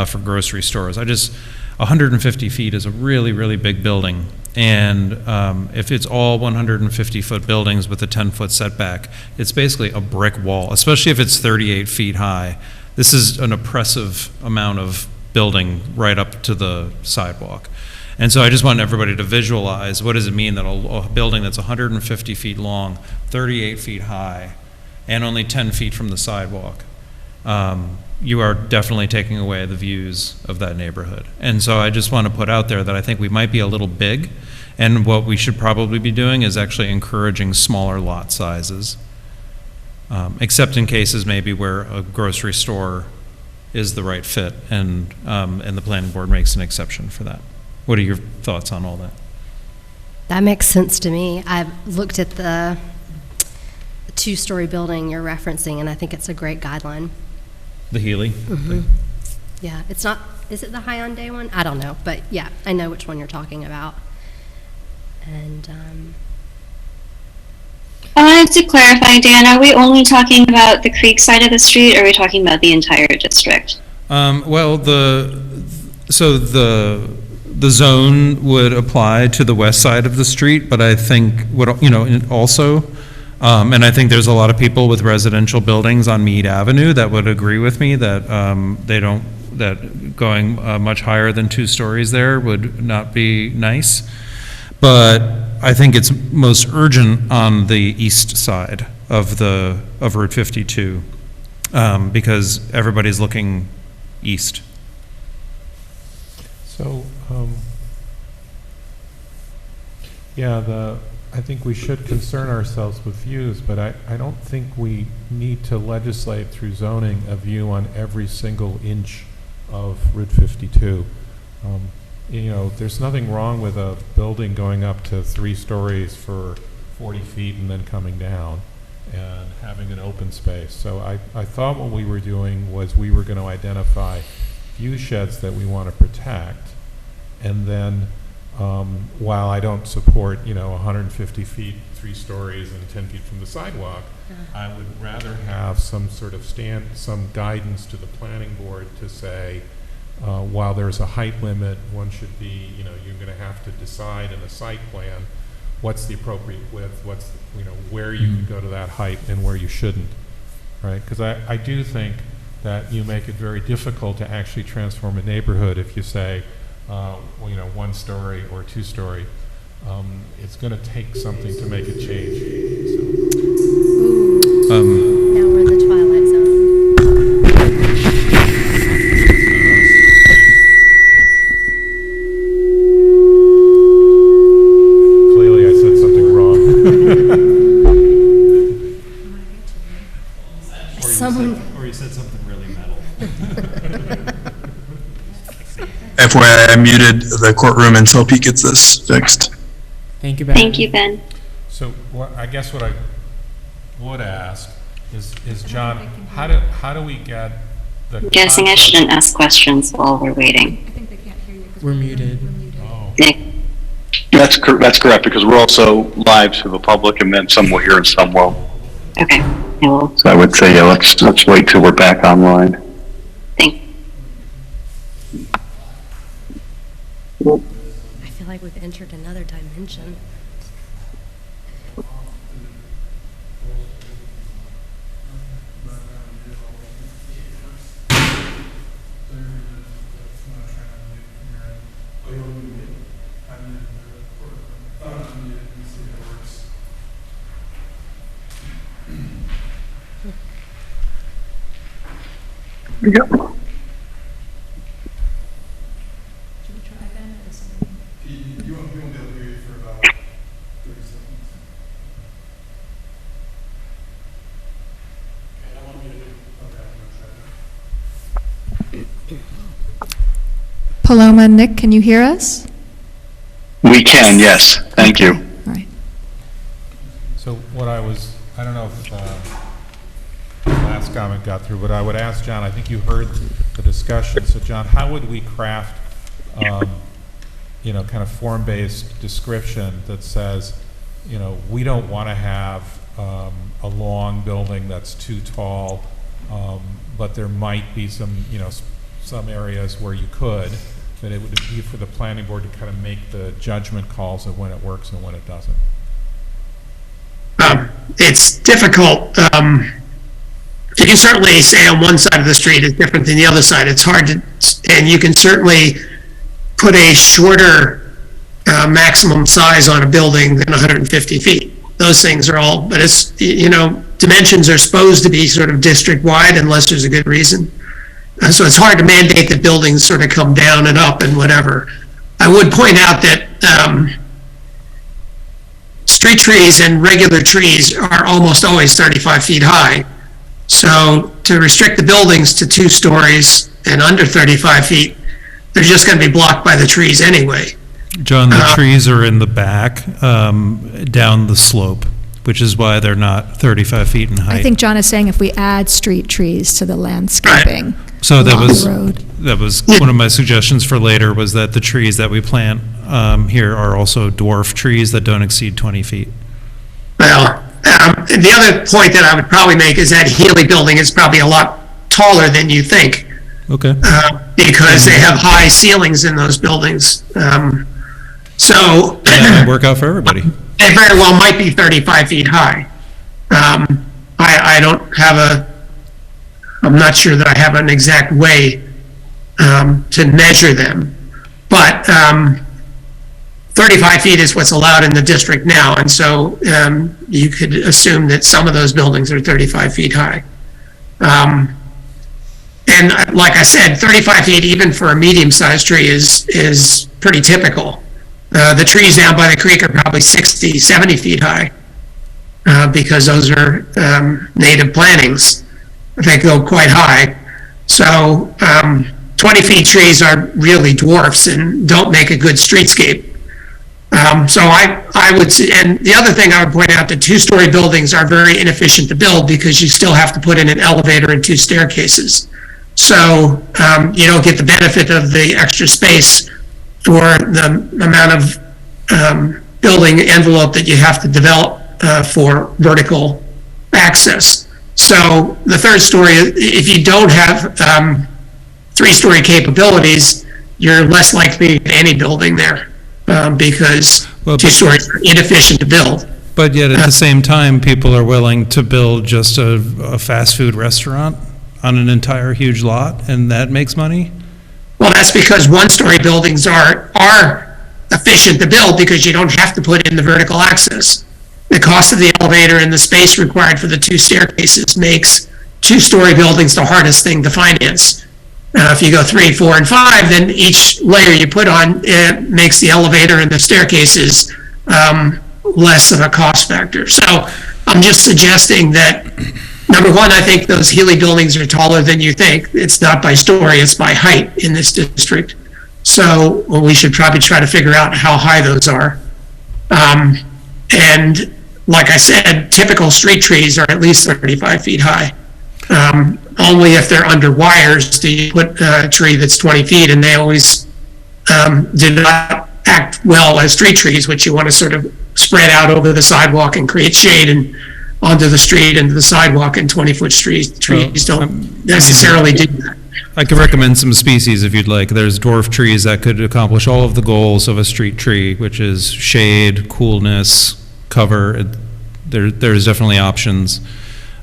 for grocery stores. 150 feet is a really, really big building. And if it's all 150-foot buildings with a 10-foot setback, it's basically a brick wall, especially if it's 38 feet high. This is an oppressive amount of building right up to the sidewalk. And so I just want everybody to visualize, what does it mean that a building that's 150 feet long, 38 feet high, and only 10 feet from the sidewalk, you are definitely taking away the views of that neighborhood. And so I just want to put out there that I think we might be a little big, and what we should probably be doing is actually encouraging smaller lot sizes, except in cases maybe where a grocery store is the right fit, and the planning board makes an exception for that. What are your thoughts on all that?
That makes sense to me. I've looked at the 2-story building you're referencing, and I think it's a great guideline.
The Healy?
Mm-hmm. Yeah, it's not, is it the Hyundai one? I don't know, but yeah, I know which one you're talking about. And
I wanted to clarify, Dan, are we only talking about the creek side of the street, or are we talking about the entire district?
Well, the zone would apply to the west side of the street, but I think also, and I think there's a lot of people with residential buildings on Meade Avenue that would agree with me that that going much higher than 2 stories there would not be nice. But I think it's most urgent on the east side of Route 52 because everybody's looking east.
So, I think we should concern ourselves with views, but I don't think we need to legislate through zoning a view on every single inch of Route 52. There's nothing wrong with a building going up to 3 stories for 40 feet and then coming down and having an open space. So I thought what we were doing was we were going to identify view sheds that we want to protect, and then while I don't support 150 feet, 3 stories, and 10 feet from the sidewalk, I would rather have some sort of some guidance to the planning board to say, while there's a height limit, one should be, you're going to have to decide in a site plan what's the appropriate width, what's where you can go to that height and where you shouldn't, right? Because I do think that you make it very difficult to actually transform a neighborhood if you say, 1 story or 2 story. It's going to take something to make it change. So.
Now we're in the twilight zone.
Clearly I said something wrong.
Someone.
Or you said something really metal.
FYI, I muted the courtroom until Pete gets this fixed.
Thank you, Ben.
Thank you, Ben.
So I guess what I would ask is John, how do we get the
I'm guessing I
concept-
shouldn't ask questions while we're waiting.
I think they can't hear you. 'cause
We're muted.
Oh,
Nick,
That's correct, because we're also live to the public, and then some will hear and some won't.
okay, I will.
So I would say, yeah, let's wait till we're back online.
Thank.
I feel like we've entered another dimension.
Yeah.
Paloma, Nick, can you hear us?
We can, yes. Thank you.
All right.
so I don't know if the last comment got through, but I would ask John, I think you heard the discussion. So John, how would we craft, kind of form-based description that says, we don't want to have a long building that's too tall, but there might be some areas where you could, that it would be for the planning board to kind of make the judgment calls of when it works and when it doesn't.
It's difficult. You can certainly say on one side of the street is different than the other side. It's hard to, and you can certainly put a shorter maximum size on a building than 150 feet. Those things are all, but it's, dimensions are supposed to be sort of district-wide unless there's a good reason. So it's hard to mandate that buildings sort of come down and up and whatever. I would point out that street trees and regular trees are almost always 35 feet high. So to restrict the buildings to 2 stories and under 35 feet, they're just going to be blocked by the trees anyway.
John, the trees are in the back, down the slope, which is why they're not 35 feet in height.
I think John is saying if we add street trees to the landscaping
So that
along
was,
the road.
that was one of my suggestions for later, was that the trees that we plant here are also dwarf trees that don't exceed 20 feet.
Well, the other point that I would probably make is that Healy building is probably a lot taller than you think,
Okay.
because they have high ceilings in those buildings. So
That might work out for everybody.
it very well might be 35 feet high. I don't have I'm not sure that I have an exact way to measure them, but 35 feet is what's allowed in the district now, and so you could assume that some of those buildings are 35 feet high. And like I said, 35 feet even for a medium-sized tree is pretty typical. The trees down by the creek are probably 60, 70 feet high, because those are native plantings. They go quite high. So 20 feet trees are really dwarfs and don't make a good streetscape. So I would say, and the other thing I would point out, that 2-story buildings are very inefficient to build because you still have to put in an elevator and 2 staircases. So you don't get the benefit of the extra space for the amount of building envelope that you have to develop for vertical access. So the 3rd story, if you don't have 3-story capabilities, you're less likely to get any building there because
Well,
2 stories are inefficient to build.
But yet at the same time, people are willing to build just a fast food restaurant on an entire huge lot, and that makes money?
Well, that's because 1-story buildings are efficient to build because you don't have to put in the vertical access. The cost of the elevator and the space required for the 2 staircases makes 2-story buildings the hardest thing to finance. If you go 3, 4, and 5, then each layer you put on makes the elevator and the staircases less of a cost factor. So I'm just suggesting that, number one, I think those Healy buildings are taller than you think. It's not by story, it's by height in this district. So we should probably try to figure out how high those are. And like I said, typical street trees are at least 35 feet high. Only if they're under wires do you put a tree that's 20 feet, and they always do not act well as street trees, which you want to sort of spread out over the sidewalk and create shade and onto the street, into the sidewalk, and 20-foot trees don't necessarily do that.
I could recommend some species if you'd like. There's dwarf trees that could accomplish all of the goals of a street tree, which is shade, coolness, cover. There's definitely options.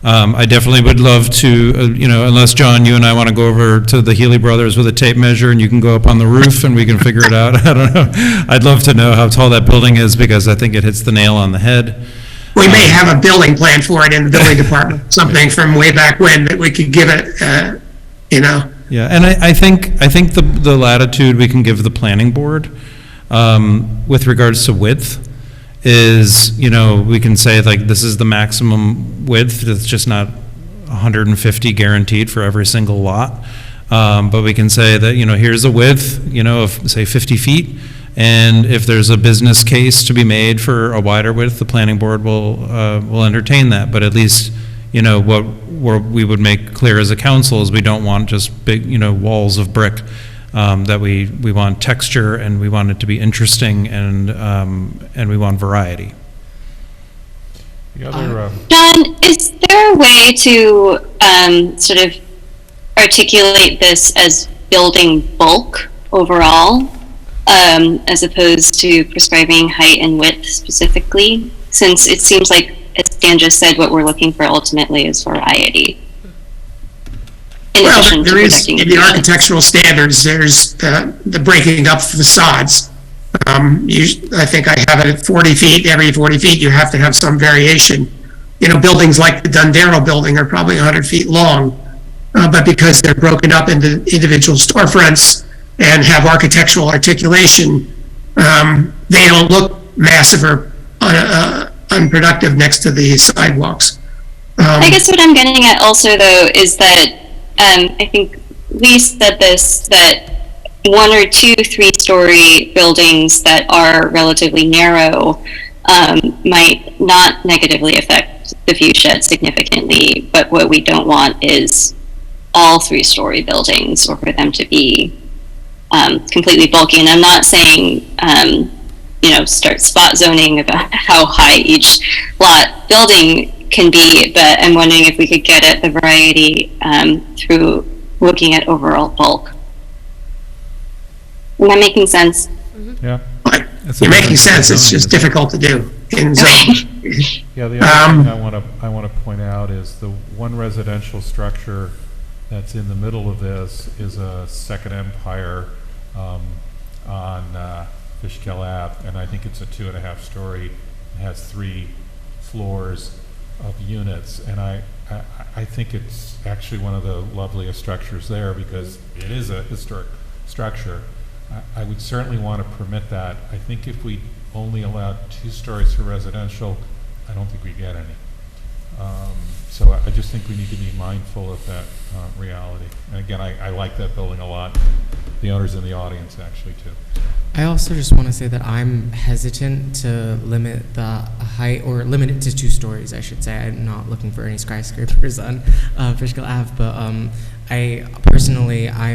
I definitely would love to, unless, John, you and I want to go over to the Healy Brothers with a tape measure and you can go up on the roof and we can figure it out. I don't know. I'd love to know how tall that building is because I think it hits the nail on the head.
We may have a building plan for it in the building department, something from way back when that we could give it,
Yeah, and I think the latitude we can give the planning board with regards to width is, we can say like this is the maximum width. It's just not 150 guaranteed for every single lot. But we can say that, here's a width, of say 50 feet. And if there's a business case to be made for a wider width, the planning board will entertain that. But at least, what we would make clear as a council is we don't want just big, walls of brick. That we want texture and we want it to be interesting and we want variety.
The other,
John, is there a way to sort of articulate this as building bulk overall, as opposed to prescribing height and width specifically? Since it seems like, as Dan just said, what we're looking for ultimately is variety.
Well, there is, in the architectural standards, there's the breaking up facades. I think I have it at 40 feet. Every 40 feet, you have to have some variation. Buildings like the Dundero building are probably 100 feet long, but because they're broken up into individual storefronts and have architectural articulation, they don't look massive or unproductive next to the sidewalks.
I guess what I'm getting at also, though, is that I think Lee said this, that 1 or 2 3-story buildings that are relatively narrow might not negatively affect the view shed significantly, but what we don't want is all 3-story buildings or for them to be completely bulky. And I'm not saying, start spot zoning about how high each lot building can be, but I'm wondering if we could get at the variety through looking at overall bulk. Am I making sense?
yeah.
You're making sense. It's just difficult to do in zones.
Yeah, the other thing I want to point out is the one residential structure that's in the middle of this is a Second Empire on Fishkill Ave, and I think it's a 2.5-story. It has 3 floors of units, and I think it's actually one of the loveliest structures there because it is a historic structure. I would certainly want to permit that. I think if we only allowed 2 stories for residential, I don't think we get any. So I just think we need to be mindful of that reality. And again, I like that building a lot. The owners in the audience actually too.
I also just want to say that I'm hesitant to limit the height, or limit it to 2 stories, I should say. I'm not looking for any skyscrapers on Fishkill Ave, but I'm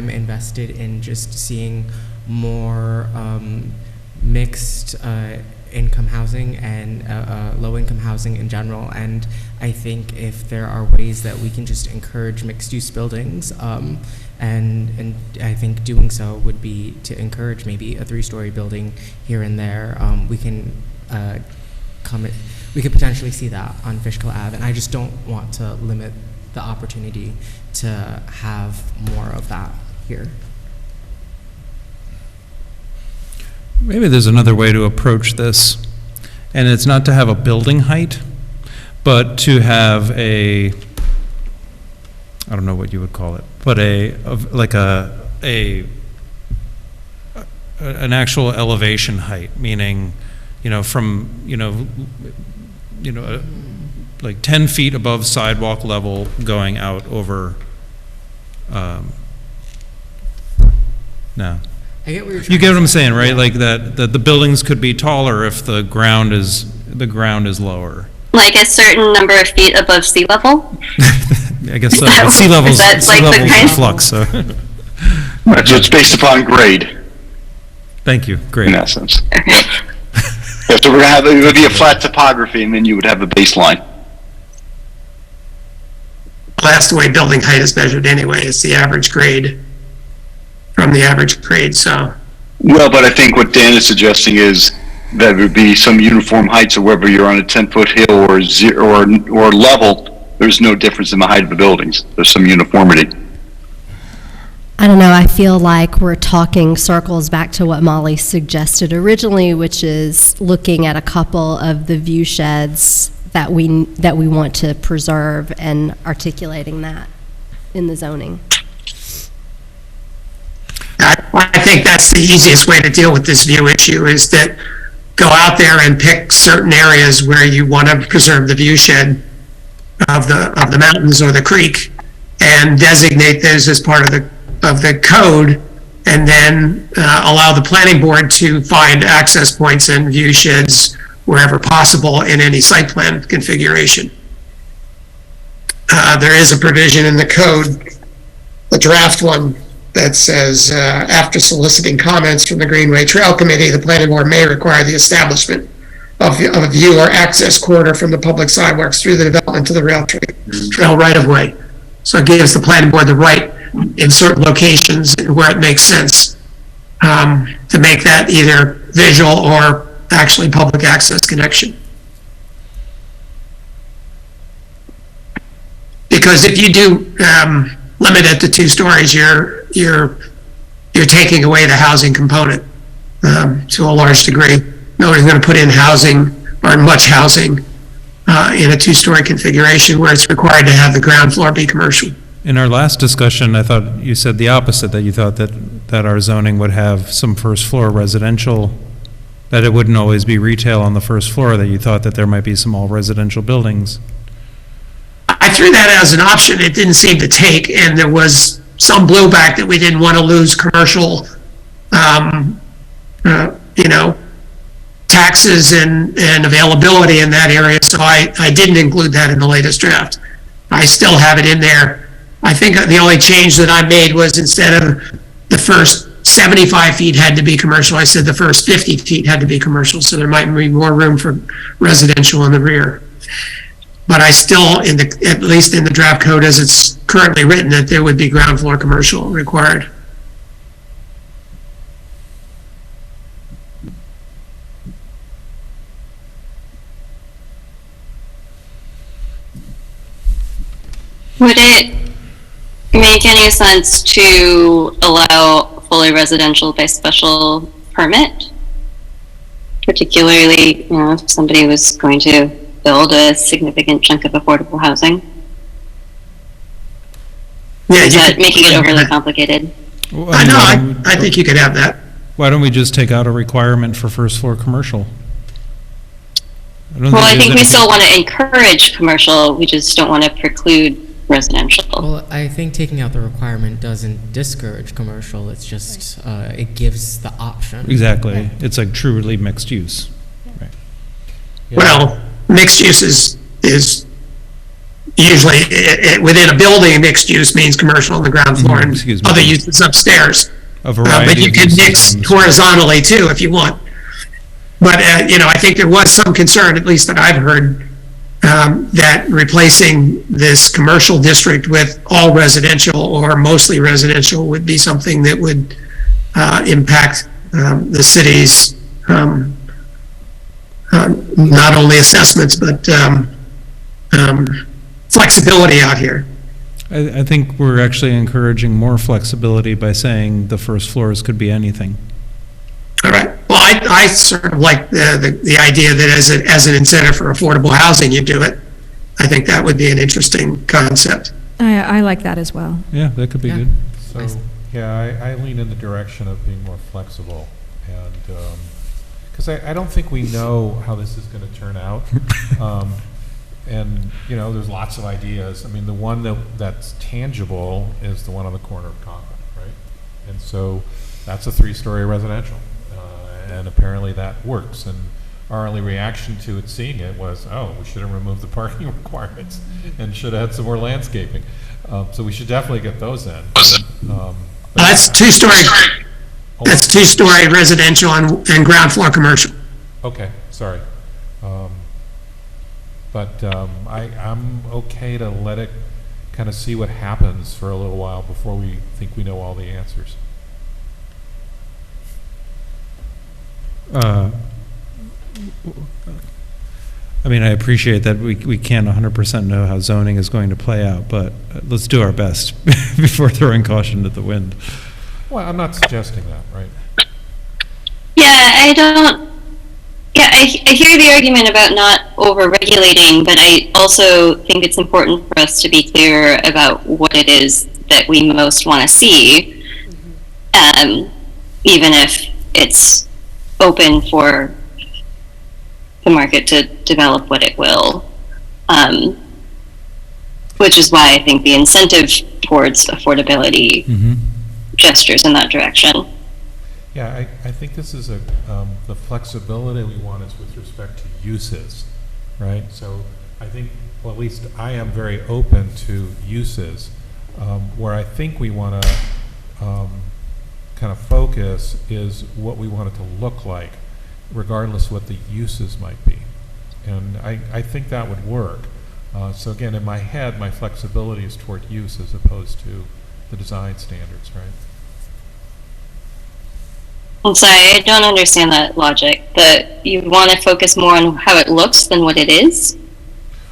invested in just seeing more mixed income housing and low-income housing in general. And I think if there are ways that we can just encourage mixed-use buildings, and I think doing so would be to encourage maybe a 3-story building here and there. We could potentially see that on Fishkill Ave, and I just don't want to limit the opportunity to have more of that here.
Maybe there's another way to approach this, and it's not to have a building height, but to have I don't know what you would call it, but an actual elevation height, meaning, from, like 10 feet above sidewalk level going out over, no.
I get what you're trying
You get
to
what I'm
say.
saying, right?
Yeah.
Like that the buildings could be taller if the ground is lower.
Like a certain number of feet above sea level?
I guess so.
that
But sea
what-
levels,
is that
sea
like the
levels in
kind-
flux, so.
Right, so it's based upon grade,
Thank you,
in
great.
essence. Yeah, so we're gonna have, it would be a flat topography, and then you would have a baseline.
Well, that's the way building height is measured anyway. It's the average grade from the average grade, so.
Well, but I think what Dan is suggesting is that it would be some uniform height, so whether you're on a 10-foot hill or zero, or level, there's no difference in the height of the buildings. There's some uniformity.
I don't know, I feel like we're talking circles back to what Molly suggested originally, which is looking at a couple of the view sheds that we want to preserve and articulating that in the zoning.
I think that's the easiest way to deal with this view issue, is that go out there and pick certain areas where you want to preserve the view shed of the mountains or the creek, and designate those as part of the code, and then allow the planning board to find access points and view sheds wherever possible in any site plan configuration. There is a provision in the code, the draft one, that says, after soliciting comments from the Greenway Trail Committee, the planning board may require the establishment of a view or access corridor from the public sidewalks through the development to the rail trail right-of-way. So it gives the planning board the right in certain locations where it makes sense to make that either visual or actually public access connection. Because if you do limit it to 2 stories, you're taking away the housing component to a large degree. Nobody's going to put in housing or much housing in a 2-story configuration where it's required to have the ground floor be commercial.
In our last discussion, I thought you said the opposite, that you thought that our zoning would have some first floor residential, that it wouldn't always be retail on the first floor, that you thought that there might be some all residential buildings.
I threw that as an option. It didn't seem to take, and there was some blowback that we didn't want to lose commercial, taxes and availability in that area, so I didn't include that in the latest draft. I still have it in there. I think the only change that I made was, instead of the first 75 feet had to be commercial, I said the first 50 feet had to be commercial, so there might be more room for residential in the rear. But I still, at least in the draft code as it's currently written, that there would be ground floor commercial required.
Would it make any sense to allow fully residential by special permit? Particularly, if somebody was going to build a significant chunk of affordable housing?
Yeah,
Is
you
that
could-
making it overly complicated?
I know, I think you could have that.
Why don't we just take out a requirement for first floor commercial?
Well, I think we still want to encourage commercial, we just don't want to preclude residential.
Well, I think taking out the requirement doesn't discourage commercial, it's just, it gives the option.
Exactly. It's like truly mixed use. Right.
Well, mixed use is usually, within a building, mixed use means commercial on the ground floor and
Excuse me.
other uses upstairs.
A variety
But you
of
can
uses
mix
on the-
horizontally too, if you want. But, I think there was some concern, at least that I've heard, that replacing this commercial district with all residential or mostly residential would be something that would impact the city's not only assessments, but flexibility out here.
I think we're actually encouraging more flexibility by saying the first floors could be anything.
All right. Well, I sort of like the idea that as an incentive for affordable housing, you do it. I think that would be an interesting concept.
I like that as well.
Yeah, that could be
Yeah.
good.
So, yeah, I lean in the direction of being more flexible, and, because I don't think we know how this is going to turn out. And, there's lots of ideas. I mean, the one that's tangible is the one on the corner of Conklin, right? And so, that's a 3-story residential. And apparently that works. And our only reaction to it seeing it was, oh, we should have removed the parking requirements and should have had some more landscaping. So we should definitely get those in.
That's two-story, that's two-story residential and ground floor commercial.
Okay, sorry. But I'm okay to let it kind of see what happens for a little while before we think we know all the answers.
I mean, I appreciate that we can't 100% know how zoning is going to play out, but let's do our best before throwing caution to the wind.
Well, I'm not suggesting that, right?
Yeah, I hear the argument about not over-regulating, but I also think it's important for us to be clear about what it is that we most want to see, even if it's open for the market to develop what it will, which is why I think the incentive towards affordability gestures in that direction.
Yeah, I think this is the flexibility we want is with respect to uses, right? So I think, well, at least I am very open to uses. Where I think we want to kind of focus is what we want it to look like, regardless of what the uses might be. And I think that would work. So again, in my head, my flexibility is toward use as opposed to the design standards, right?
I'm sorry, I don't understand that logic. That you want to focus more on how it looks than what it is?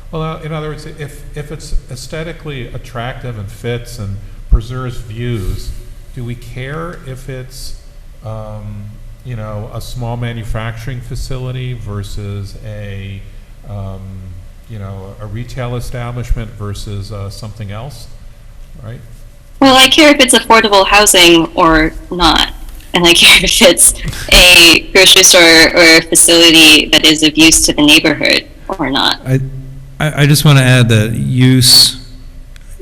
Well, in other words, if it's aesthetically attractive and fits and preserves views, do we care if it's, you know, a small manufacturing facility versus a, you know, a retail establishment versus something else, right?
Well, I care if it's affordable housing or not. And I care if it's a grocery store or a facility that is of use to the neighborhood or not.
I just want to add that use,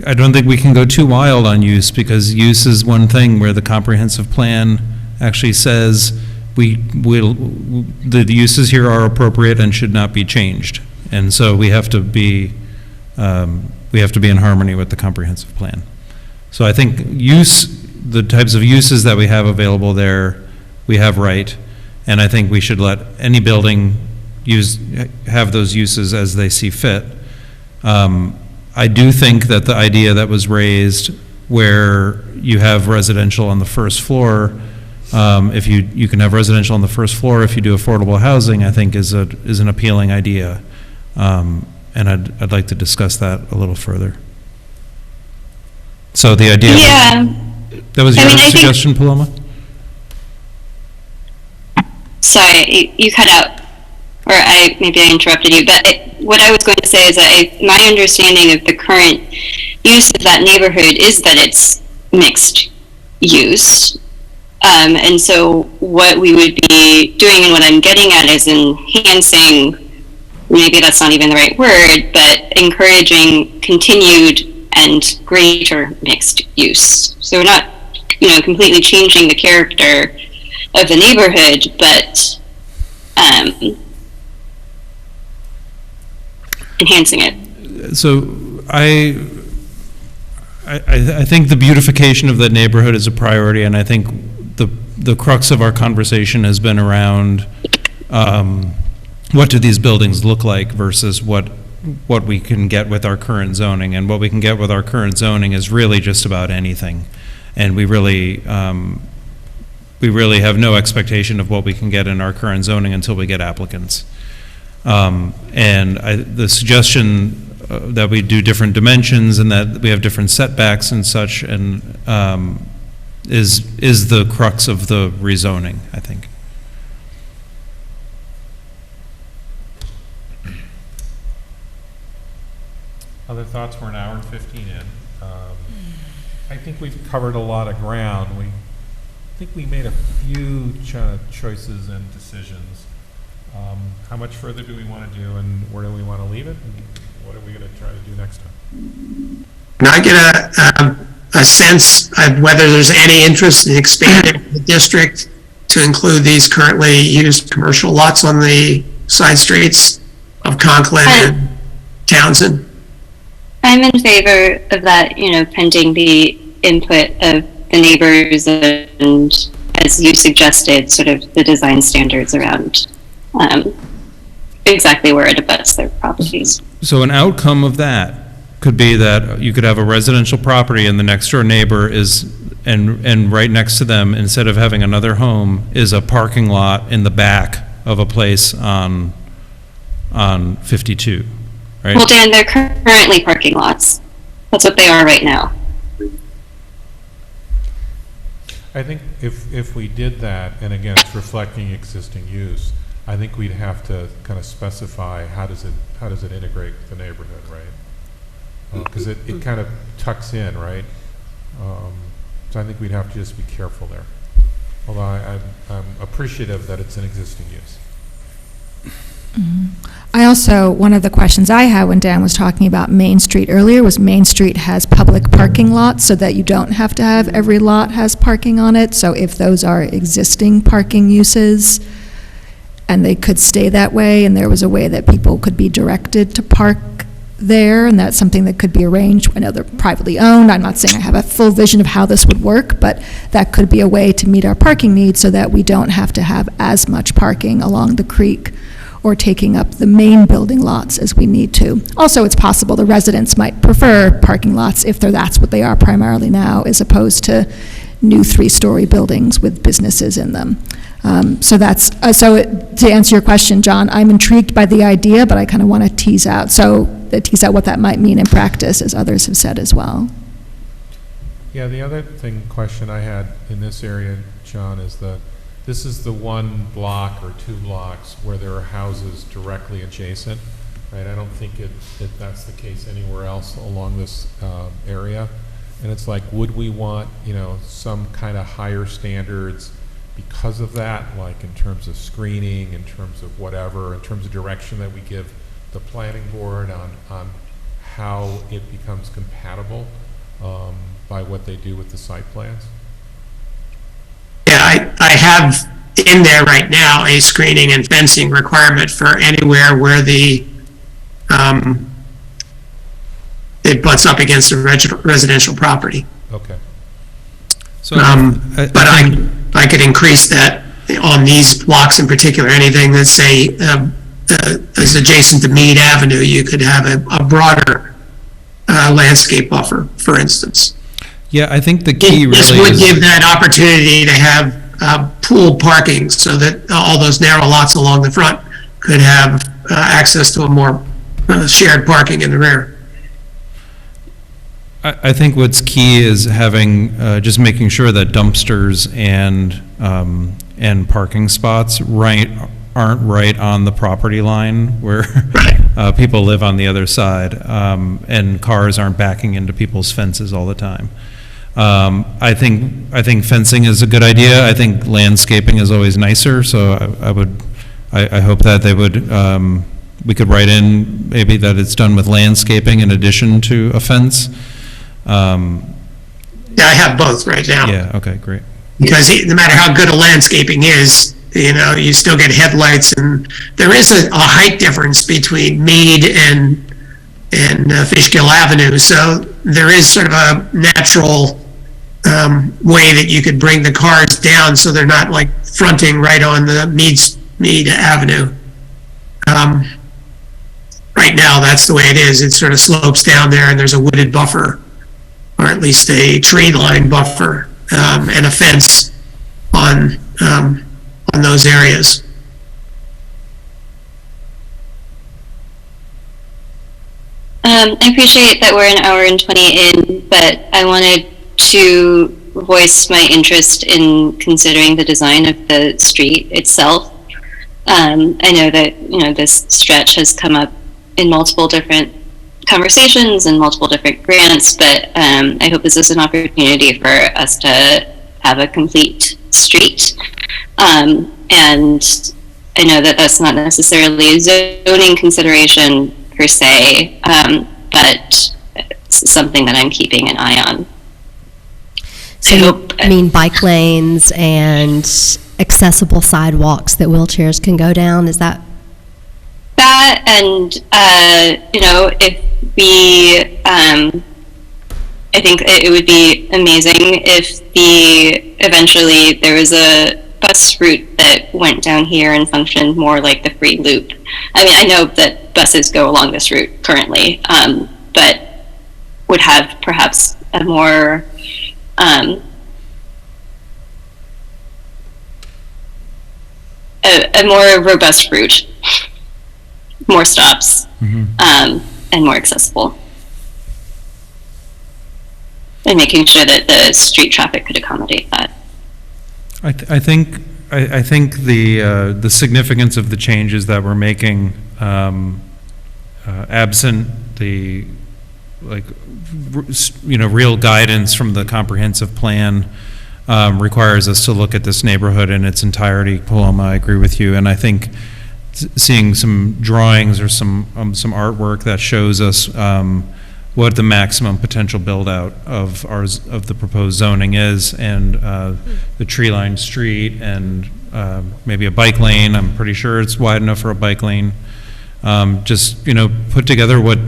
I don't think we can go too wild on use, because use is one thing where the comprehensive plan actually says the uses here are appropriate and should not be changed. And so we have to be in harmony with the comprehensive plan. So I think the types of uses that we have available there, we have right, and I think we should let any building have those uses as they see fit. I do think that the idea that was raised where you have residential on the first floor, if you can have residential on the first floor if you do affordable housing, I think is an appealing idea. And I'd like to discuss that a little further. So the idea.
Yeah.
That was your suggestion, Paloma?
Sorry, you cut out, or maybe I interrupted you, but what I was going to say is that my understanding of the current use of that neighborhood is that it's mixed use. And so what we would be doing, and what I'm getting at, is enhancing, maybe that's not even the right word, but encouraging continued and greater mixed use. So we're not, you know, completely changing the character of the neighborhood, but enhancing it.
So I think the beautification of that neighborhood is a priority, and I think the crux of our conversation has been around what do these buildings look like versus what we can get with our current zoning. And what we can get with our current zoning is really just about anything. And we really have no expectation of what we can get in our current zoning until we get applicants. And the suggestion that we do different dimensions and that we have different setbacks and such, and is the crux of the rezoning, I think.
Other thoughts? We're an hour and 15 in. I think we've covered a lot of ground. I think we made a few choices and decisions. How much further do we want to do, and where do we want to leave it, and what are we going to try to do next time?
Can I get a sense of whether there's any interest in expanding the district to include these currently used commercial lots on the side streets of Conklin and Townsend?
I'm in favor of that, pending the input of the neighbors and, as you suggested, sort of the design standards around exactly where it abuts their properties.
So an outcome of that could be that you could have a residential property and the next door neighbor is, and right next to them, instead of having another home, is a parking lot in the back of a place on 52, right?
Well, Dan, they're currently parking lots. That's what they are right now.
I think if we did that, and again, it's reflecting existing use, I think we'd have to kind of specify how does it integrate with the neighborhood, right? Because it kind of tucks in, right? So I think we'd have to just be careful there. Although I'm appreciative that it's an existing use.
I also, one of the questions I had when Dan was talking about Main Street earlier was Main Street has public parking lots so that you don't have to have every lot has parking on it. So if those are existing parking uses and they could stay that way and there was a way that people could be directed to park there, and that's something that could be arranged. I know they're privately owned. I'm not saying I have a full vision of how this would work, but that could be a way to meet our parking needs so that we don't have to have as much parking along the creek or taking up the main building lots as we need to. Also, it's possible the residents might prefer parking lots if that's what they are primarily now, as opposed to new 3-story buildings with businesses in them. So to answer your question, John, I'm intrigued by the idea, but I kind of want to tease out what that might mean in practice, as others have said as well.
Yeah, the other question I had in this area, John, is that this is the one block or 2 blocks where there are houses directly adjacent, right? I don't think that's the case anywhere else along this area. And it's like, would we want, some kind of higher standards because of that, like in terms of screening, in terms of whatever, in terms of direction that we give the planning board on how it becomes compatible by what they do with the site plans?
Yeah, I have in there right now a screening and fencing requirement for anywhere where it butts up against a residential property.
Okay.
So,
But I could increase that on these blocks in particular. Anything that say is adjacent to Mead Avenue, you could have a broader landscape buffer, for instance.
yeah, I think the key
This
really
would
is,
give that opportunity to have pooled parking so that all those narrow lots along the front could have access to a more shared parking in the rear.
I think what's key is having, just making sure that dumpsters and parking spots aren't right on the property line where people live on the other side, and cars aren't backing into people's fences all the time. I think fencing is a good idea. I think landscaping is always nicer, so I hope that they would, we could write in maybe that it's done with landscaping in addition to a fence.
Yeah, I have both right now.
Yeah, okay, great.
Because no matter how good a landscaping is, you still get headlights, and there is a height difference between Mead and Fishkill Avenue, so there is sort of a natural way that you could bring the cars down so they're not like fronting right on the Mead Avenue. Right now, that's the way it is. It sort of slopes down there, and there's a wooded buffer, or at least a tree line buffer, and a fence on those areas.
I appreciate that we're an hour and 20 in, but I wanted to voice my interest in considering the design of the street itself. I know that, this stretch has come up in multiple different conversations and multiple different grants, but I hope this is an opportunity for us to have a complete street. And I know that that's not necessarily a zoning consideration per se, but it's something that I'm keeping an eye on.
So
I
you
hope-
mean bike lanes and accessible sidewalks that wheelchairs can go down? Is that?
That, and if we, I think it would be amazing if eventually there was a bus route that went down here and functioned more like the free loop. I mean, I know that buses go along this route currently, but would have perhaps a more a more robust route, more stops, and more accessible, and making sure that the street traffic could accommodate that.
I think the significance of the changes that we're making, absent the, real guidance from the comprehensive plan, requires us to look at this neighborhood in its entirety. Paloma, I agree with you, and I think seeing some drawings or some artwork that shows us what the maximum potential build out of the proposed zoning is, and the tree-lined street, and maybe a bike lane. I'm pretty sure it's wide enough for a bike lane. Just put together what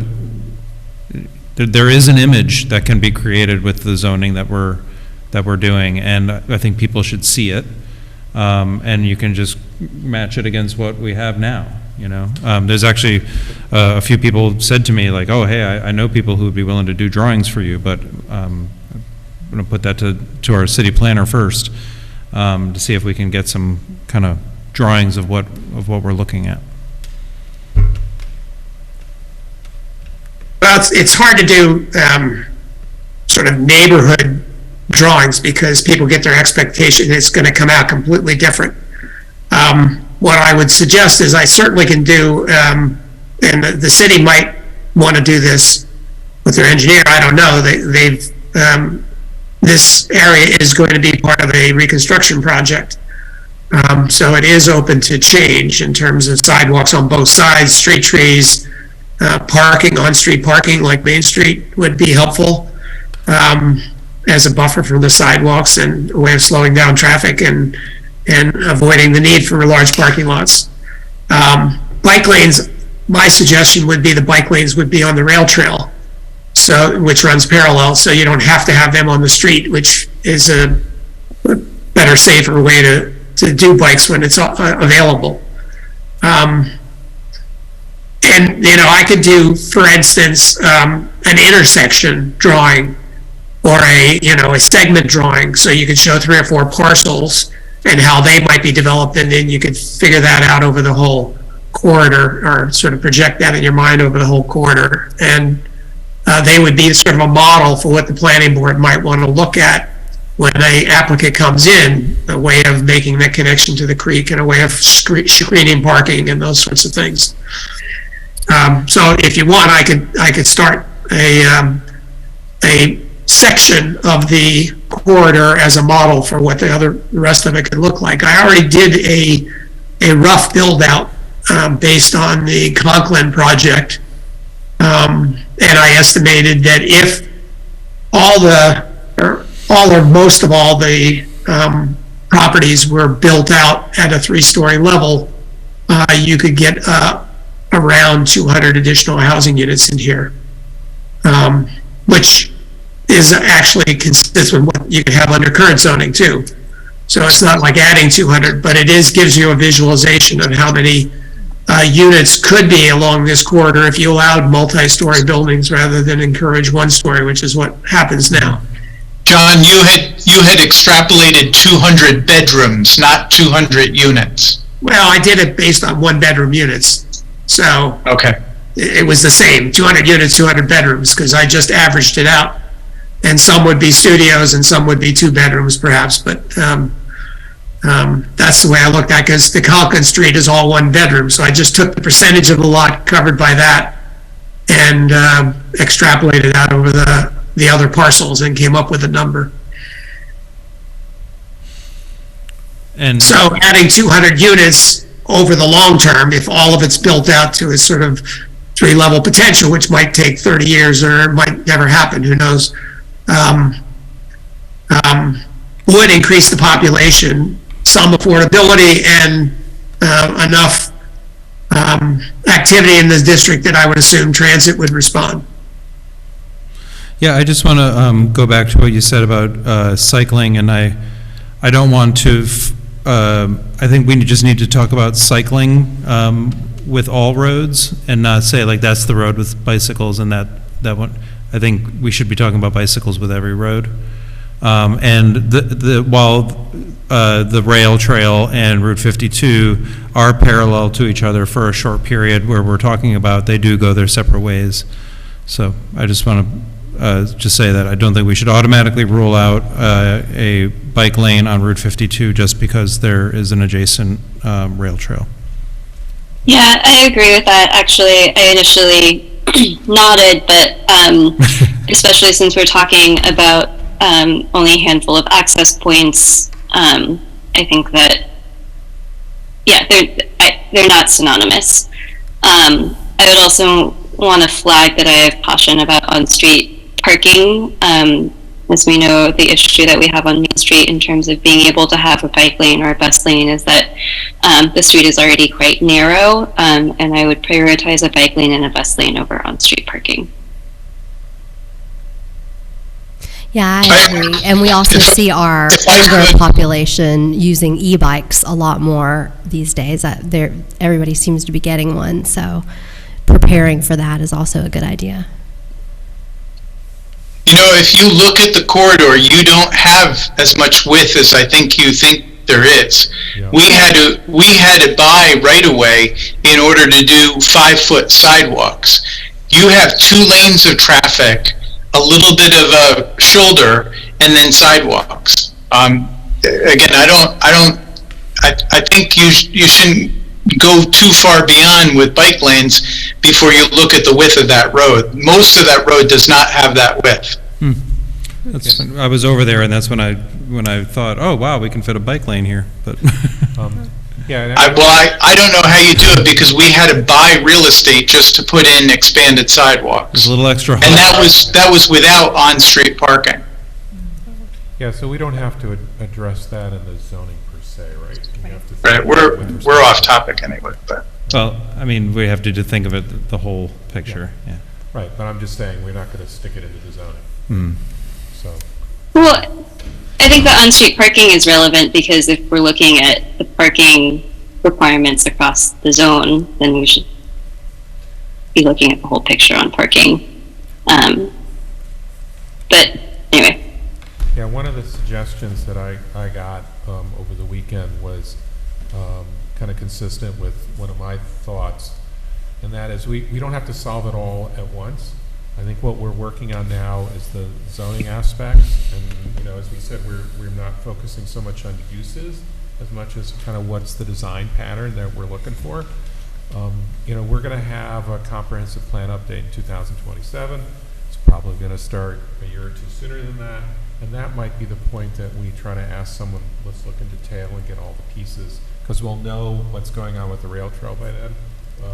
there is an image that can be created with the zoning that we're doing, and I think people should see it, and you can just match it against what we have now. There's actually a few people said to me, like, oh, hey, I know people who would be willing to do drawings for you, but I'm going to put that to our city planner first, to see if we can get some kind of drawings of what we're looking at.
Well, it's hard to do sort of neighborhood drawings because people get their expectation it's going to come out completely different. What I would suggest is I certainly can do, and the city might want to do this with their engineer. I don't know. This area is going to be part of a reconstruction project. So it is open to change in terms of sidewalks on both sides, street trees, parking, on-street parking like Main Street would be helpful as a buffer from the sidewalks and a way of slowing down traffic and avoiding the need for large parking lots. Bike lanes, my suggestion would be the bike lanes would be on the rail trail, which runs parallel, so you don't have to have them on the street, which is a better, safer way to do bikes when it's available. And, I could do, for instance, an intersection drawing or a segment drawing, so you could show 3 or 4 parcels and how they might be developed, and then you could figure that out over the whole corridor, or sort of project that in your mind over the whole corridor. And they would be sort of a model for what the planning board might want to look at when an applicant comes in, a way of making that connection to the creek and a way of screening parking and those sorts of things. So if you want, I could start a section of the corridor as a model for what the rest of it could look like. I already did a rough build out based on the Conklin project, and I estimated that if all or most of all the properties were built out at a 3-story level, you could get around 200 additional housing units in here, which is actually consistent with what you can have under current zoning too. So it's not like adding 200, but it gives you a visualization of how many units could be along this corridor if you allowed multi-story buildings rather than encourage 1-story, which is what happens now.
John, you had extrapolated 200 bedrooms, not 200 units.
Well, I did it based on 1-bedroom units. So
okay,
it was the same, 200 units, 200 bedrooms, because I just averaged it out. And some would be studios and some would be 2 bedrooms perhaps, but that's the way I looked at it, because the Conklin Street is all 1 bedroom. So I just took the percentage of the lot covered by that and extrapolated out over the other parcels and came up with a number. And so adding 200 units over the long term, if all of it's built out to a sort of 3-level potential, which might take 30 years or it might never happen, who knows, would increase the population, some affordability, and enough activity in this district that I would assume transit would respond.
Yeah, I just want to go back to what you said about cycling, and I don't want to, I think we just need to talk about cycling with all roads and not say like that's the road with bicycles and that one. I think we should be talking about bicycles with every road. And while the rail trail and Route 52 are parallel to each other for a short period where we're talking about, they do go their separate ways. So I just want to just say that I don't think we should automatically rule out a bike lane on Route 52 just because there is an adjacent rail trail.
Yeah, I agree with that. Actually, I initially nodded, but especially since we're talking about only a handful of access points, I think that, yeah, they're not synonymous. I would also want to flag that I have caution about on-street parking. As we know, the issue that we have on Main Street in terms of being able to have a bike lane or a bus lane is that the street is already quite narrow, and I would prioritize a bike lane and a bus lane over on-street parking.
Yeah, I agree. And we also see our older population using e-bikes a lot more these days. Everybody seems to be getting one, so preparing for that is also a good idea.
You know, if you look at the corridor, you don't have as much width as I think you think there is.
Yeah.
We had to buy right away in order to do 5-foot sidewalks. You have 2 lanes of traffic, a little bit of a shoulder, and then sidewalks. Again, I think you shouldn't go too far beyond with bike lanes before you look at the width of that road. Most of that road does not have that width.
I was over there, and that's when I thought, oh wow, we can fit a bike lane here. But
Yeah.
I don't know how you do it because we had to buy real estate just to put in expanded sidewalks.
there's a little extra.
And that was without on-street parking.
Yeah, so we don't have to address that in the zoning per se, right? We have to think
Right,
about with respect
we're off
to-
topic anyway, but.
Well, I mean, we have to think of it the whole picture. Yeah.
Right, but I'm just saying, we're not going to stick it into the zoning,
Mm.
so.
Well, I think the on-street parking is relevant because if we're looking at the parking requirements across the zone, then we should be looking at the whole picture on parking. But anyway.
Yeah, one of the suggestions that I got over the weekend was kind of consistent with one of my thoughts, and that is we don't have to solve it all at once. I think what we're working on now is the zoning aspects, and as we said, we're not focusing so much on uses as much as kind of what's the design pattern that we're looking for. We're going to have a comprehensive plan update in 2027. It's probably going to start a year or two sooner than that, and that might be the point that we try to ask someone, let's look in detail and get all the pieces, because we'll know what's going on with the rail trail by then.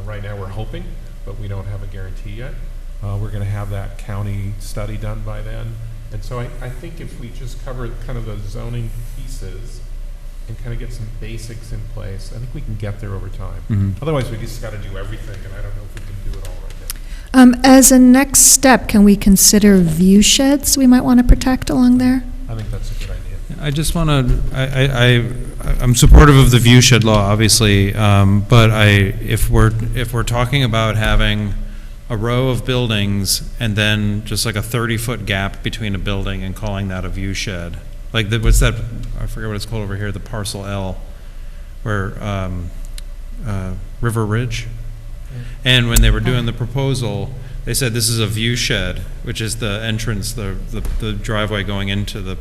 Right now we're hoping, but we don't have a guarantee yet. We're going to have that county study done by then. And so I think if we just cover kind of the zoning pieces and kind of get some basics in place, I think we can get there over time.
Mm-hmm.
Otherwise, we just got to do everything, and I don't know if we can do it all right now.
As a next step, can we consider view sheds we might want to protect along there?
I think that's a good idea.
I just want to. I'm supportive of the view shed law, obviously, but if we're talking about having a row of buildings and then just like a 30-foot gap between a building and calling that a view shed, like what's that? I forget what it's called over here. The parcel L, where River Ridge, and when they were doing the proposal, they said this is a view shed, which is the entrance, the driveway going into the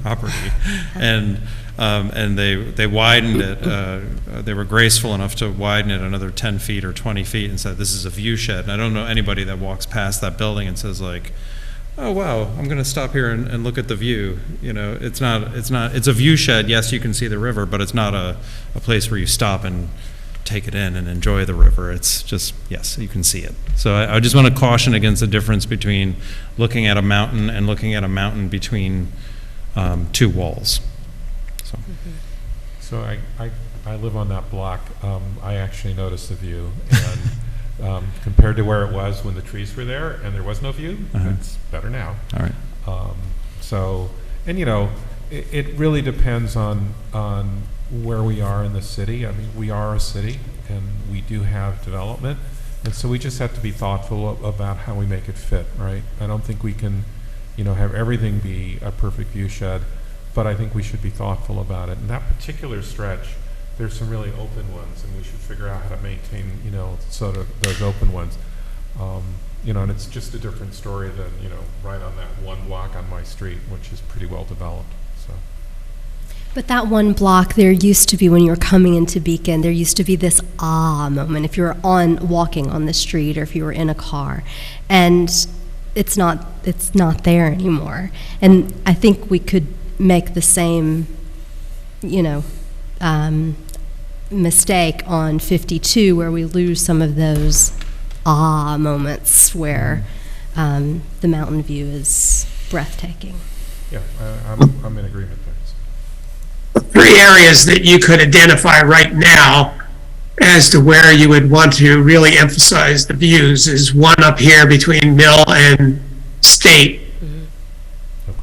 property, and they widened it. They were graceful enough to widen it another 10 feet or 20 feet and said this is a view shed. And I don't know anybody that walks past that building and says like, oh wow, I'm going to stop here and look at the view. It's a view shed. Yes, you can see the river, but it's not a place where you stop and take it in and enjoy the river. It's just, yes, you can see it. So I just want to caution against the difference between looking at a mountain and looking at a mountain between two walls. So,
So I live on that block. I actually noticed the view, and compared to where it was when the trees were there and there was no view, it's better now.
all right.
So, and you know, it really depends on where we are in the city. I mean, we are a city, and we do have development, and so we just have to be thoughtful about how we make it fit, right? I don't think we can, you know, have everything be a perfect view shed, but I think we should be thoughtful about it. And that particular stretch, there's some really open ones, and we should figure out how to maintain, you know, sort of those open ones. You know, and it's just a different story than, you know, right on that one block on my street, which is pretty well developed, so.
But that one block, there used to be, when you were coming into Beacon, there used to be this moment if you were walking on the street or if you were in a car. And it's not there anymore. And I think we could make the same, you know, mistake on 52 where we lose some of those moments where the mountain view is breathtaking.
Yeah, I'm in agreement there.
Three areas that you could identify right now as to where you would want to really emphasize the views is one up here between Mill and State,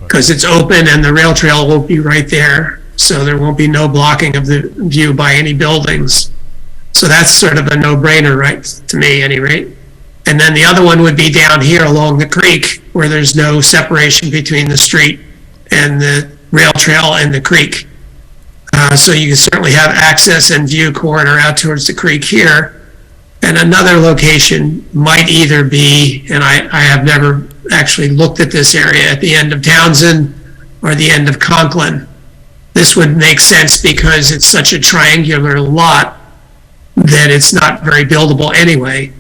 because it's open and the rail trail will be right there, so there won't be no blocking of the view by any buildings. So that's sort of a no-brainer, right, to me, at any rate. And then the other one would be down here along the creek, where there's no separation between the street and the rail trail and the creek. So you can certainly have access and view corridor out towards the creek here. And another location might either be, and I have never actually looked at this area, at the end of Townsend or the end of Conklin. This would make sense because it's such a triangular lot that it's not very buildable anyway.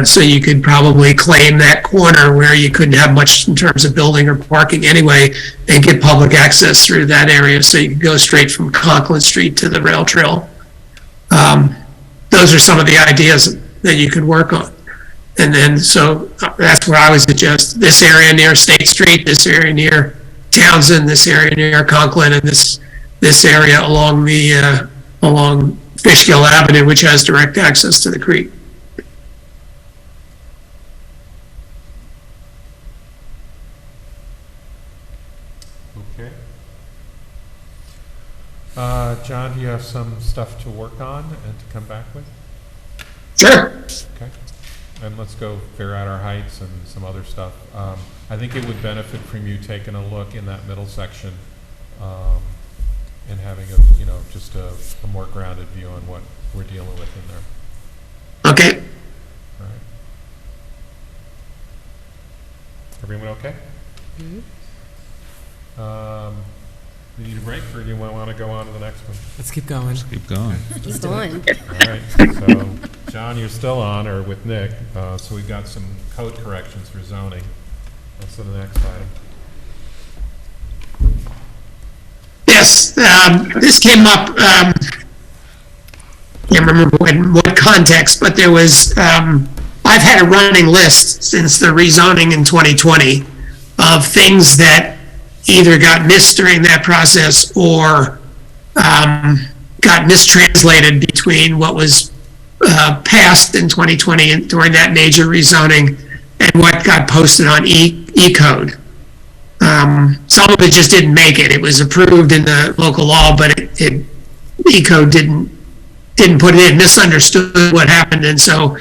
So you could probably claim that corner where you couldn't have much in terms of building or parking anyway and get public access through that area, so you could go straight from Conklin Street to the rail trail. Those are some of the ideas that you could work on. And then, so that's where I would suggest this area near State Street, this area near Townsend, this area near Conklin, and this area along along Fishkill Avenue, which has direct access to the creek.
Okay. John, do you have some stuff to work on and to come back with?
Sure.
Okay. And let's go figure out our heights and some other stuff. I think it would benefit from you taking a look in that middle section and having just a more grounded view on what we're dealing with in there.
Okay.
All right. Everyone okay? We need a break, or do you want to go on to the next one?
Let's keep going.
Keep going.
Keep going.
All right, so, John, you're still on, or with Nick, so we've got some code corrections for zoning. Let's go to the next item.
Yes, this came up, can't remember what context, but there was, I've had a running list since the rezoning in 2020 of things that either got missed during that process or got mistranslated between what was passed in 2020 and during that major rezoning and what got posted on E-code. Some of it just didn't make it. It was approved in the local law, but E-code didn't put it in, misunderstood what happened, and so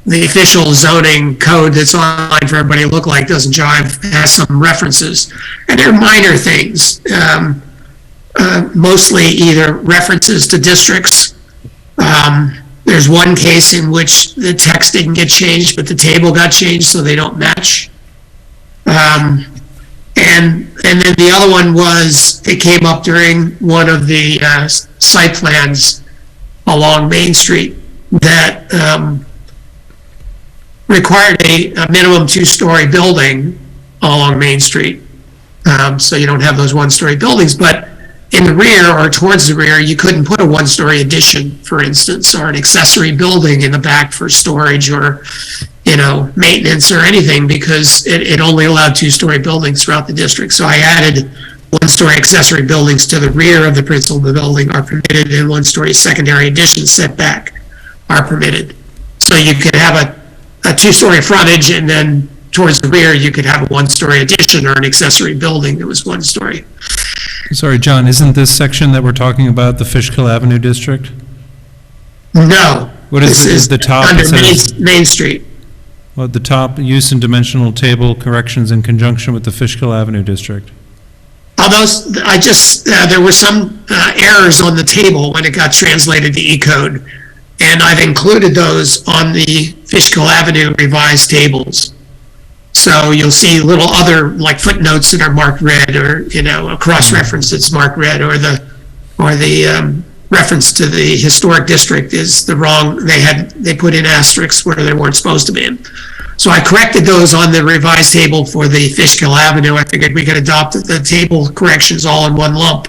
the official zoning code that's online for everybody to look like doesn't jive, has some references. And they're minor things, mostly either references to districts. There's one case in which the text didn't get changed, but the table got changed, so they don't match. And then the other one was, it came up during one of the site plans along Main Street that required a minimum two-story building along Main Street. So you don't have those one-story buildings, but in the rear or towards the rear, you couldn't put a one-story addition, for instance, or an accessory building in the back for storage or, maintenance or anything, because it only allowed two-story buildings throughout the district. So I added one-story accessory buildings to the rear of the principal building are permitted, and one-story secondary addition setback are permitted. So you could have a two-story frontage, and then towards the rear, you could have a one-story addition or an accessory building that was one story.
Sorry, John, isn't this section that we're talking about the Fishkill Avenue district?
No.
What is
this
it? Is the top?
Under
it says-
Main Street.
Well, at the top, use and dimensional table corrections in conjunction with the Fishkill Avenue district.
Although I just, there were some errors on the table when it got translated to E-code, and I've included those on the Fishkill Avenue revised tables. So you'll see little other, like footnotes that are marked red, or, a cross-reference that's marked red, or the reference to the historic district is the wrong, they put in asterisks where they weren't supposed to be in. So I corrected those on the revised table for the Fishkill Avenue. I figured we could adopt the table corrections all in one lump.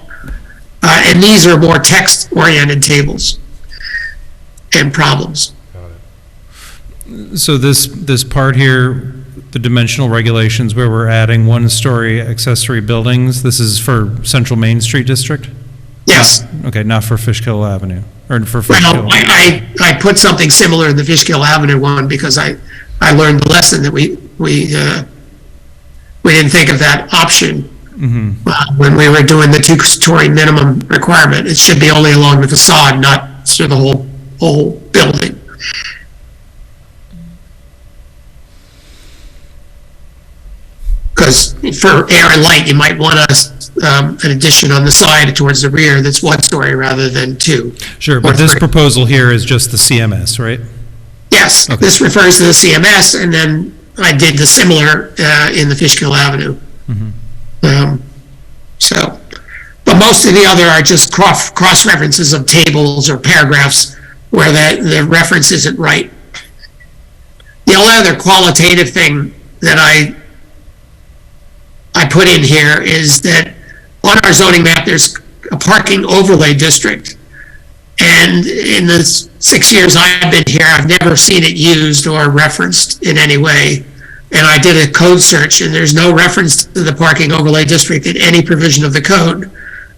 And these are more text-oriented tables and problems.
So this part here, the dimensional regulations where we're adding one-story accessory buildings, this is for Central Main Street District?
Yes.
Okay, not for Fishkill Avenue, or for
Well,
Fishkill.
I put something similar in the Fishkill Avenue one because I learned the lesson that we didn't think of that option when we were doing the two-story minimum requirement. It should be only along the facade, not through the whole building. Because for air and light, you might want an addition on the side towards the rear that's one story rather than two.
Sure,
or
but this
three.
proposal here is just the CMS, right?
Yes,
Okay.
this refers to the CMS, and then I did the similar in the Fishkill Avenue. But most of the other are just cross-references of tables or paragraphs where the reference isn't right. The only other qualitative thing that I put in here is that on our zoning map, there's a parking overlay district. And in the 6 years I've been here, I've never seen it used or referenced in any way. And I did a code search, and there's no reference to the parking overlay district in any provision of the code.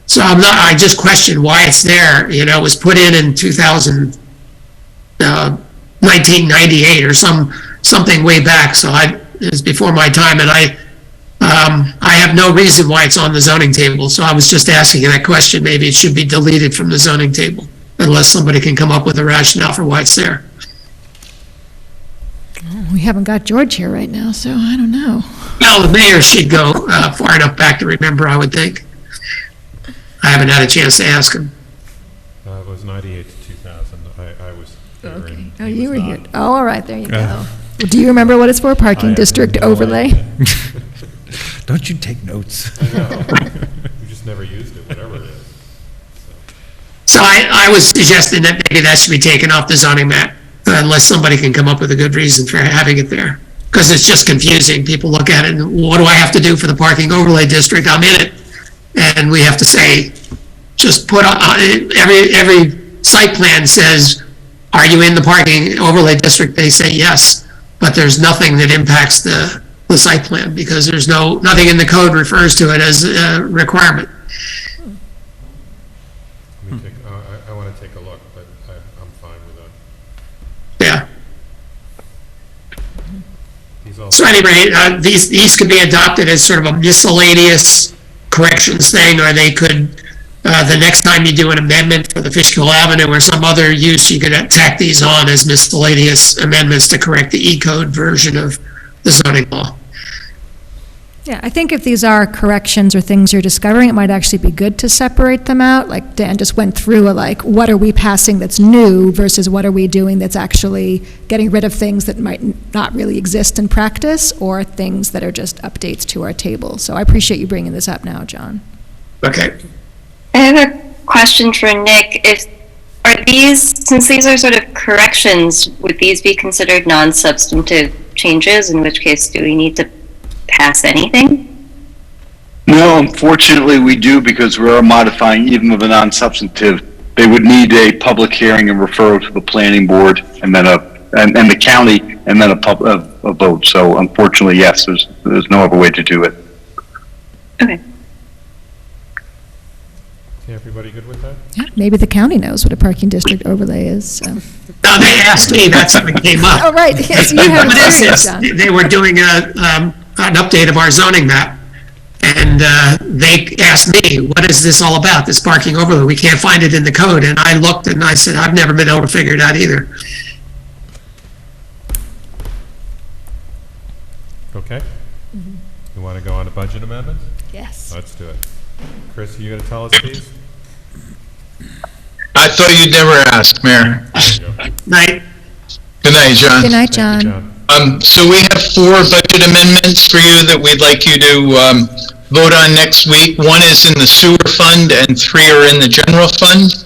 So I just question why it's there. It was put in 1998 or something way back. So it was before my time, and I have no reason why it's on the zoning table. So I was just asking that question. Maybe it should be deleted from the zoning table, unless somebody can come up with a rationale for why it's there.
We haven't got George here right now, so I don't know.
Well, the mayor should go far enough back to remember, I would think. I haven't had a chance to ask him.
It was 98 to 2000. I was here.
Okay.
and
Oh,
he
you
was
were here.
not.
Oh, all right, there you go. Well, do you remember what it's for,
I
parking
have
district
no
overlay?
idea.
Don't you take notes?
I know. We just never used it, whatever it is.
So I was suggesting that maybe that should be taken off the zoning map, unless somebody can come up with a good reason for having it there. Because it's just confusing. People look at it and, what do I have to do for the parking overlay district? I'm in it. And we have to say, just put on, every site plan says, are you in the parking overlay district? They say yes, but there's nothing that impacts the site plan, because there's nothing in the code refers to it as a requirement.
I want to take a look, but I'm fine with that.
Yeah.
He's also,
So anyway, these could be adopted as sort of a miscellaneous corrections thing, or they could, the next time you do an amendment for the Fishkill Avenue or some other use, you could tack these on as miscellaneous amendments to correct the E-code version of the zoning law.
Yeah, I think if these are corrections or things you're discovering, it might actually be good to separate them out. Like Dan just went through, what are we passing that's new versus what are we doing that's actually getting rid of things that might not really exist in practice, or things that are just updates to our table. So I appreciate you bringing this up now, John.
Okay.
I have a question for Nick. Since these are sort of corrections, would these be considered non-substantive changes? In which case, do we need to pass anything?
No, unfortunately, we do, because we're modifying even of a non-substantive. They would need a public hearing and referral to the planning board, and then and the county, and then a vote. So unfortunately, yes, there's no other way to do it.
Okay.
Okay, everybody good with that?
Yeah, maybe the county knows what a parking district overlay is, so.
No, they asked me, that's how it came up.
Oh, right, yes, you have
What is this?
John.
They were doing an update of our zoning map, and they asked me, what is this all about, this parking overlay? We can't find it in the code, and I looked and I said, I've never been able to figure it out either.
Okay? You want to go on to budget amendments?
Yes.
Let's do it. Chris, you going to tell us these?
I thought you'd never ask, Mayor.
There you go.
Night.
Good night, John.
Good night,
Thank you,
John.
So we have 4 budget amendments for you that we'd like you to vote on next week. 1 is in the sewer fund and 3 are in the general fund.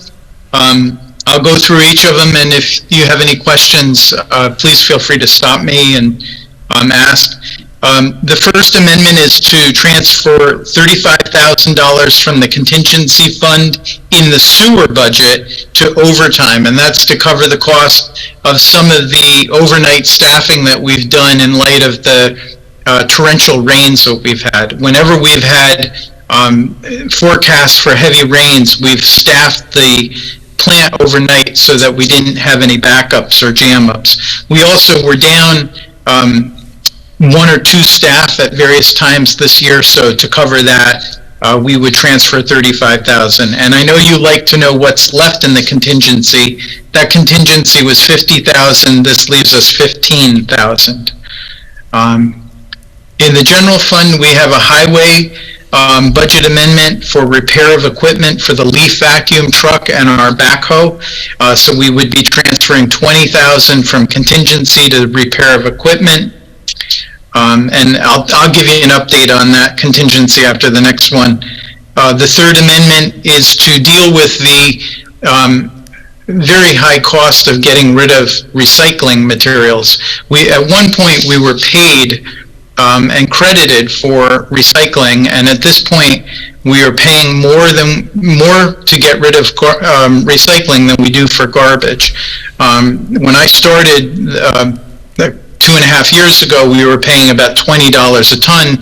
I'll go through each of them, and if you have any questions, please feel free to stop me and ask. The first amendment is to transfer $35,000 from the contingency fund in the sewer budget to overtime, and that's to cover the cost of some of the overnight staffing that we've done in light of the torrential rains that we've had. Whenever we've had forecasts for heavy rains, we've staffed the plant overnight so that we didn't have any backups or jam-ups. We also were down 1 or 2 staff at various times this year, so to cover that, we would transfer $35,000. And I know you like to know what's left in the contingency. That contingency was $50,000. This leaves us $15,000. In the general fund, we have a highway budget amendment for repair of equipment for the leaf vacuum truck and our backhoe. So we would be transferring $20,000 from contingency to repair of equipment. And I'll give you an update on that contingency after the next one. The third amendment is to deal with the very high cost of getting rid of recycling materials. At one point, we were paid and credited for recycling, and at this point, we are paying more to get rid of recycling than we do for garbage. When I started 2.5 years ago, we were paying about $20 a ton.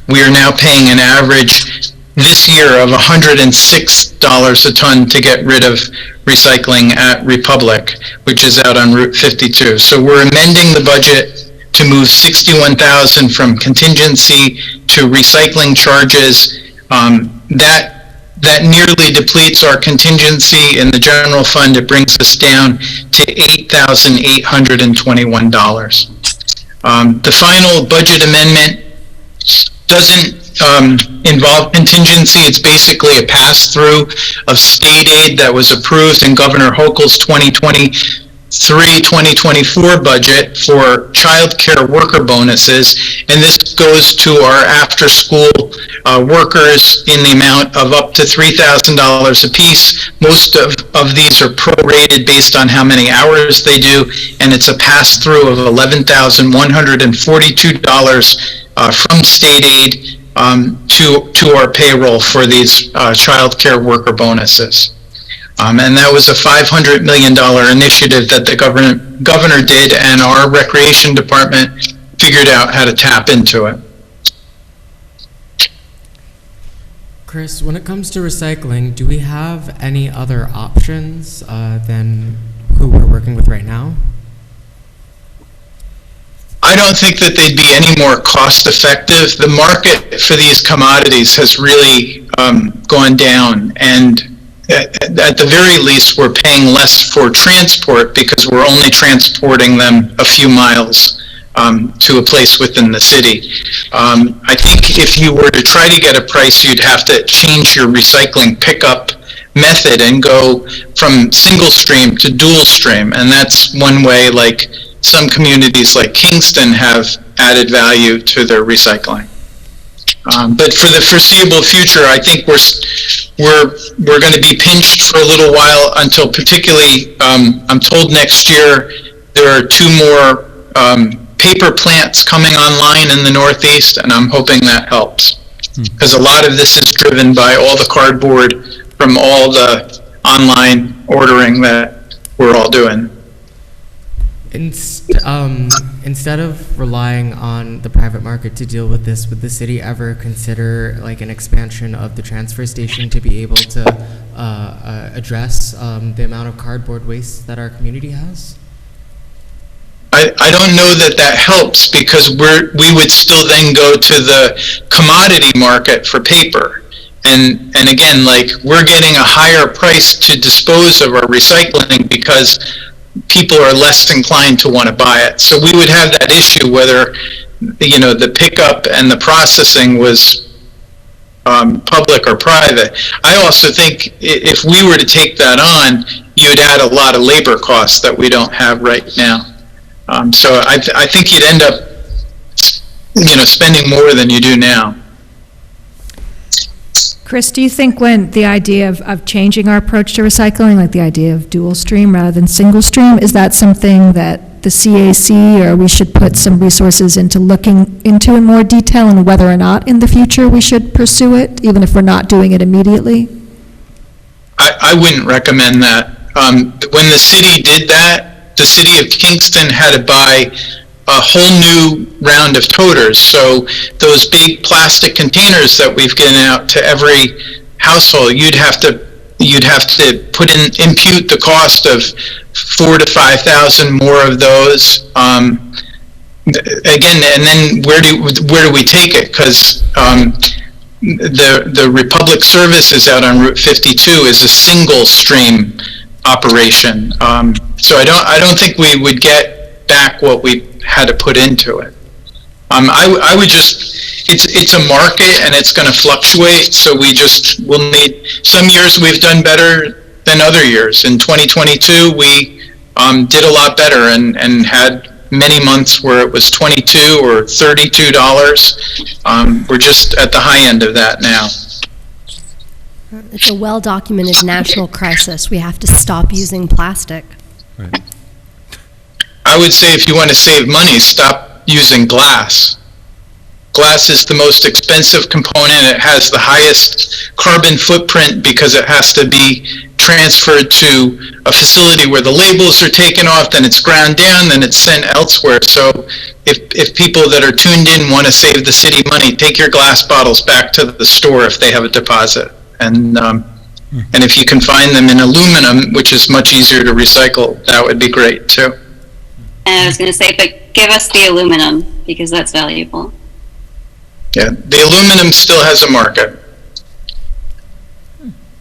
We are now paying an average this year of $106 a ton to get rid of recycling at Republic, which is out on Route 52. So we're amending the budget to move $61,000 from contingency to recycling charges. That nearly depletes our contingency in the general fund. It brings us down to $8,821. The final budget amendment doesn't involve contingency. It's basically a pass-through of state aid that was approved in Governor Hochul's 2023-2024 budget for child care worker bonuses, and this goes to our after-school workers in the amount of up to $3,000 apiece. Most of these are prorated based on how many hours they do, and it's a pass-through of $11,142 from state aid to our payroll for these child care worker bonuses. And that was a $500 million initiative that the governor did, and our recreation department figured out how to tap into it.
Chris, when it comes to recycling, do we have any other options than who we're working with right now?
I don't think that they'd be any more cost effective. The market for these commodities has really gone down, and at the very least, we're paying less for transport because we're only transporting them a few miles to a place within the city. I think if you were to try to get a price, you'd have to change your recycling pickup method and go from single stream to dual stream, and that's one way, like some communities like Kingston have added value to their recycling. But for the foreseeable future, I think we're going to be pinched for a little while until, particularly, I'm told next year there are 2 more paper plants coming online in the Northeast, and I'm hoping that helps, because a lot of this is driven by all the cardboard from all the online ordering that we're all doing.
Instead of relying on the private market to deal with this, would the city ever consider like an expansion of the transfer station to be able to address the amount of cardboard waste that our community has?
I don't know that that helps, because we would still then go to the commodity market for paper. And again, like, we're getting a higher price to dispose of our recycling because people are less inclined to want to buy it. So we would have that issue whether, the pickup and the processing was public or private. I also think if we were to take that on, you'd add a lot of labor costs that we don't have right now. So I think you'd end up, spending more than you do now.
Chris, do you think when the idea of changing our approach to recycling, like the idea of dual stream rather than single stream, is that something that the CAC or we should put some resources into looking into in more detail, and whether or not in the future we should pursue it, even if we're not doing it immediately?
I wouldn't recommend that. When the city did that, the city of Kingston had to buy a whole new round of toters. So those big plastic containers that we've given out to every household, you'd have to impute the cost of 4,000 to 5,000 more of those. Again, and then where do we take it? Because the Republic Services out on Route 52 is a single stream operation. So I don't think we would get back what we had to put into it. I would just, it's a market and it's going to fluctuate, so we'll need, some years we've done better than other years. In 2022, we did a lot better and had many months where it was $22 or $32. We're just at the high end of that now.
It's a well-documented national crisis. We have to stop using plastic.
Right.
I would say if you want to save money, stop using glass. Glass is the most expensive component. It has the highest carbon footprint because it has to be transferred to a facility where the labels are taken off, then it's ground down, then it's sent elsewhere. So if people that are tuned in want to save the city money, take your glass bottles back to the store if they have a deposit. And if you can find them in aluminum, which is much easier to recycle, that would be great too.
And I was going to say, but give us the aluminum, because that's valuable.
Yeah, the aluminum still has a market.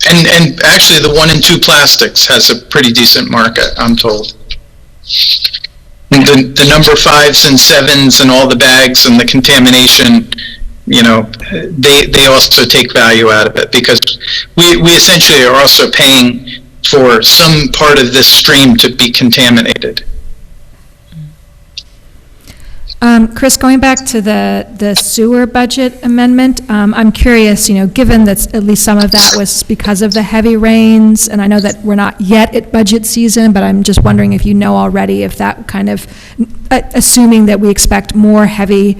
And actually the 1 and 2 plastics has a pretty decent market, I'm told. And the number 5s and 7s and all the bags and the contamination, they also take value out of it, because we essentially are also paying for some part of this stream to be contaminated.
Chris, going back to the sewer budget amendment, I'm curious, given that at least some of that was because of the heavy rains, and I know that we're not yet at budget season, but I'm just wondering if you know already if that kind of, assuming that we expect more heavy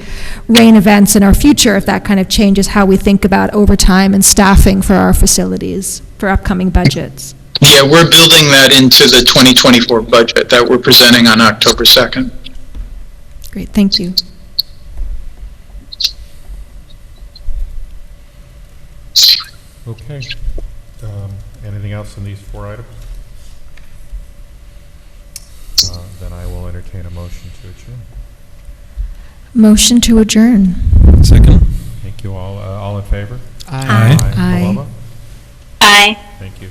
rain events in our future, if that kind of changes how we think about overtime and staffing for our facilities for upcoming budgets.
Yeah, we're building that into the 2024 budget that we're presenting on October 2nd.
Great, thank you.
Okay. Anything else on these 4 items? Then I will entertain a motion to adjourn.
Motion to adjourn.
Second?
Thank you all. All in favor?
Aye.
Aye.
Paloma?
Aye.
Thank you.